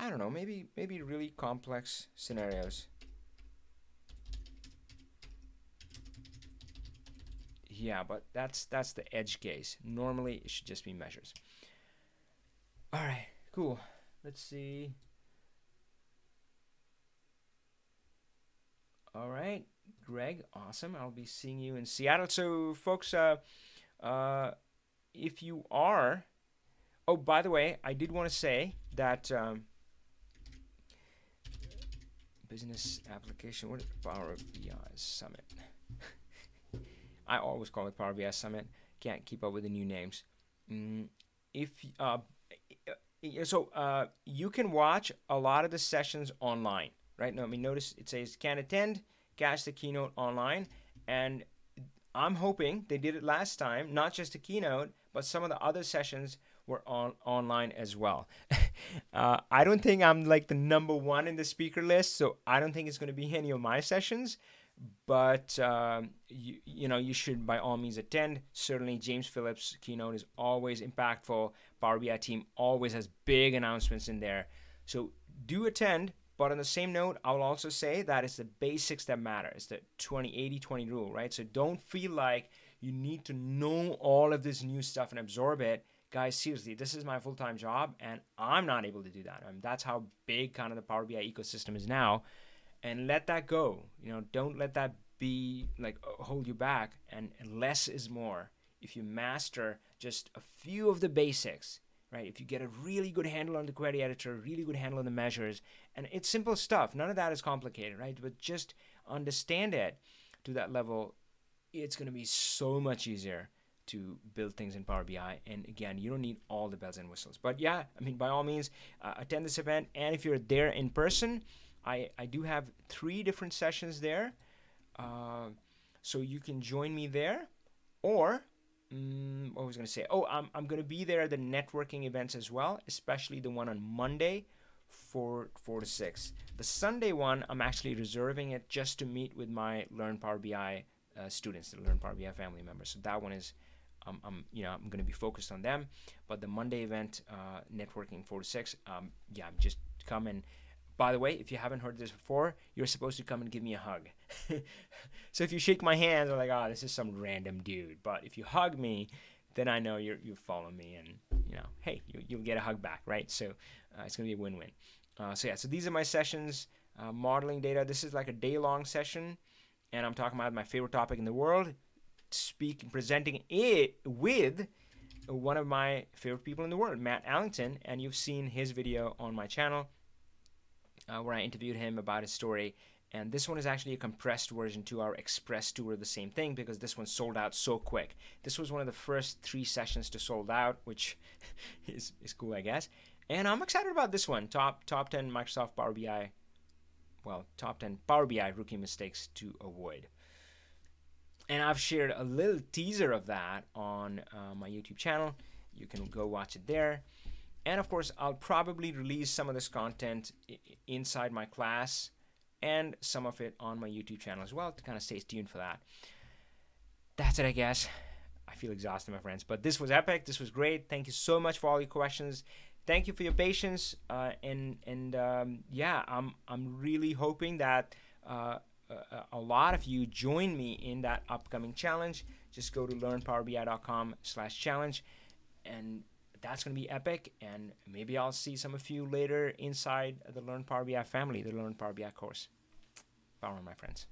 don't know. Maybe really complex scenarios. Yeah, but that's the edge case. Normally, it should just be measures. All right, cool. Let's see. All right, Greg, awesome. I'll be seeing you in Seattle. So, folks, if you are, oh, by the way, I did want to say that business application, what is Power BI Summit? I always call it Power BI Summit. Can't keep up with the new names. You can watch a lot of the sessions online, right? No, I mean, notice it says can attend, catch the keynote online, and I'm hoping they did it last time, not just the keynote, but some of the other sessions were online as well. I don't think I'm like the number one in the speaker list, so I don't think it's going to be any of my sessions. But you should by all means attend. Certainly, James Phillips' keynote is always impactful. Power BI team always has big announcements in there. So do attend. But on the same note, I will also say that it's the basics that matter. It's the 20-80-20 rule, right? So don't feel like you need to know all of this new stuff and absorb it. Guys, seriously, this is my full-time job, and I'm not able to do that. I mean, that's how big kind of the Power BI ecosystem is now. And let that go. Don't let that be like hold you back. And less is more. If you master just a few of the basics, right? If you get a really good handle on the query editor, really good handle on the measures, and it's simple stuff. None of that is complicated, right? But just understand it to that level, it's going to be so much easier to build things in Power BI. And again, you don't need all the bells and whistles. But yeah, I mean, by all means, attend this event. And if you're there in person, I do have 3 different sessions there. So you can join me there. Or, what was I going to say? Oh, I'm going to be there at the networking events as well, especially the one on Monday, 4 to 6. The Sunday one, I'm actually reserving it just to meet with my Learn Power BI students, the Learn Power BI family members. So that one is, I'm going to be focused on them. But the Monday event, networking 4 to 6, just come and. By the way, if you haven't heard this before, you're supposed to come and give me a hug. So if you shake my hand, I'm like, oh, this is some random dude. But if you hug me, then I know you follow me, and hey, you'll get a hug back, right? So it's gonna be a win-win. So these are my sessions. Modeling data. This is like a day-long session, and I'm talking about my favorite topic in the world. Presenting it with one of my favorite people in the world, Matt Allington, and you've seen his video on my channel where I interviewed him about his story. And this one is actually a compressed version to our express tour of the same thing, because this one sold out so quick. This was one of the first 3 sessions to sold out, which is cool, I guess. And I'm excited about this one, top 10 Microsoft Power BI, well, top 10 Power BI rookie mistakes to avoid. And I've shared a little teaser of that on my YouTube channel. You can go watch it there. And of course, I'll probably release some of this content inside my class and some of it on my YouTube channel as well, to kind of stay tuned for that. That's it, I guess. I feel exhausted, my friends, but this was epic. This was great. Thank you so much for all your questions. Thank you for your patience. Yeah, I'm really hoping that a lot of you join me in that upcoming challenge. Just go to learnpowerbi.com/challenge, and that's going to be epic. And maybe I'll see some of you later inside the Learn Power BI family, the Learn Power BI course. Power on, my friends.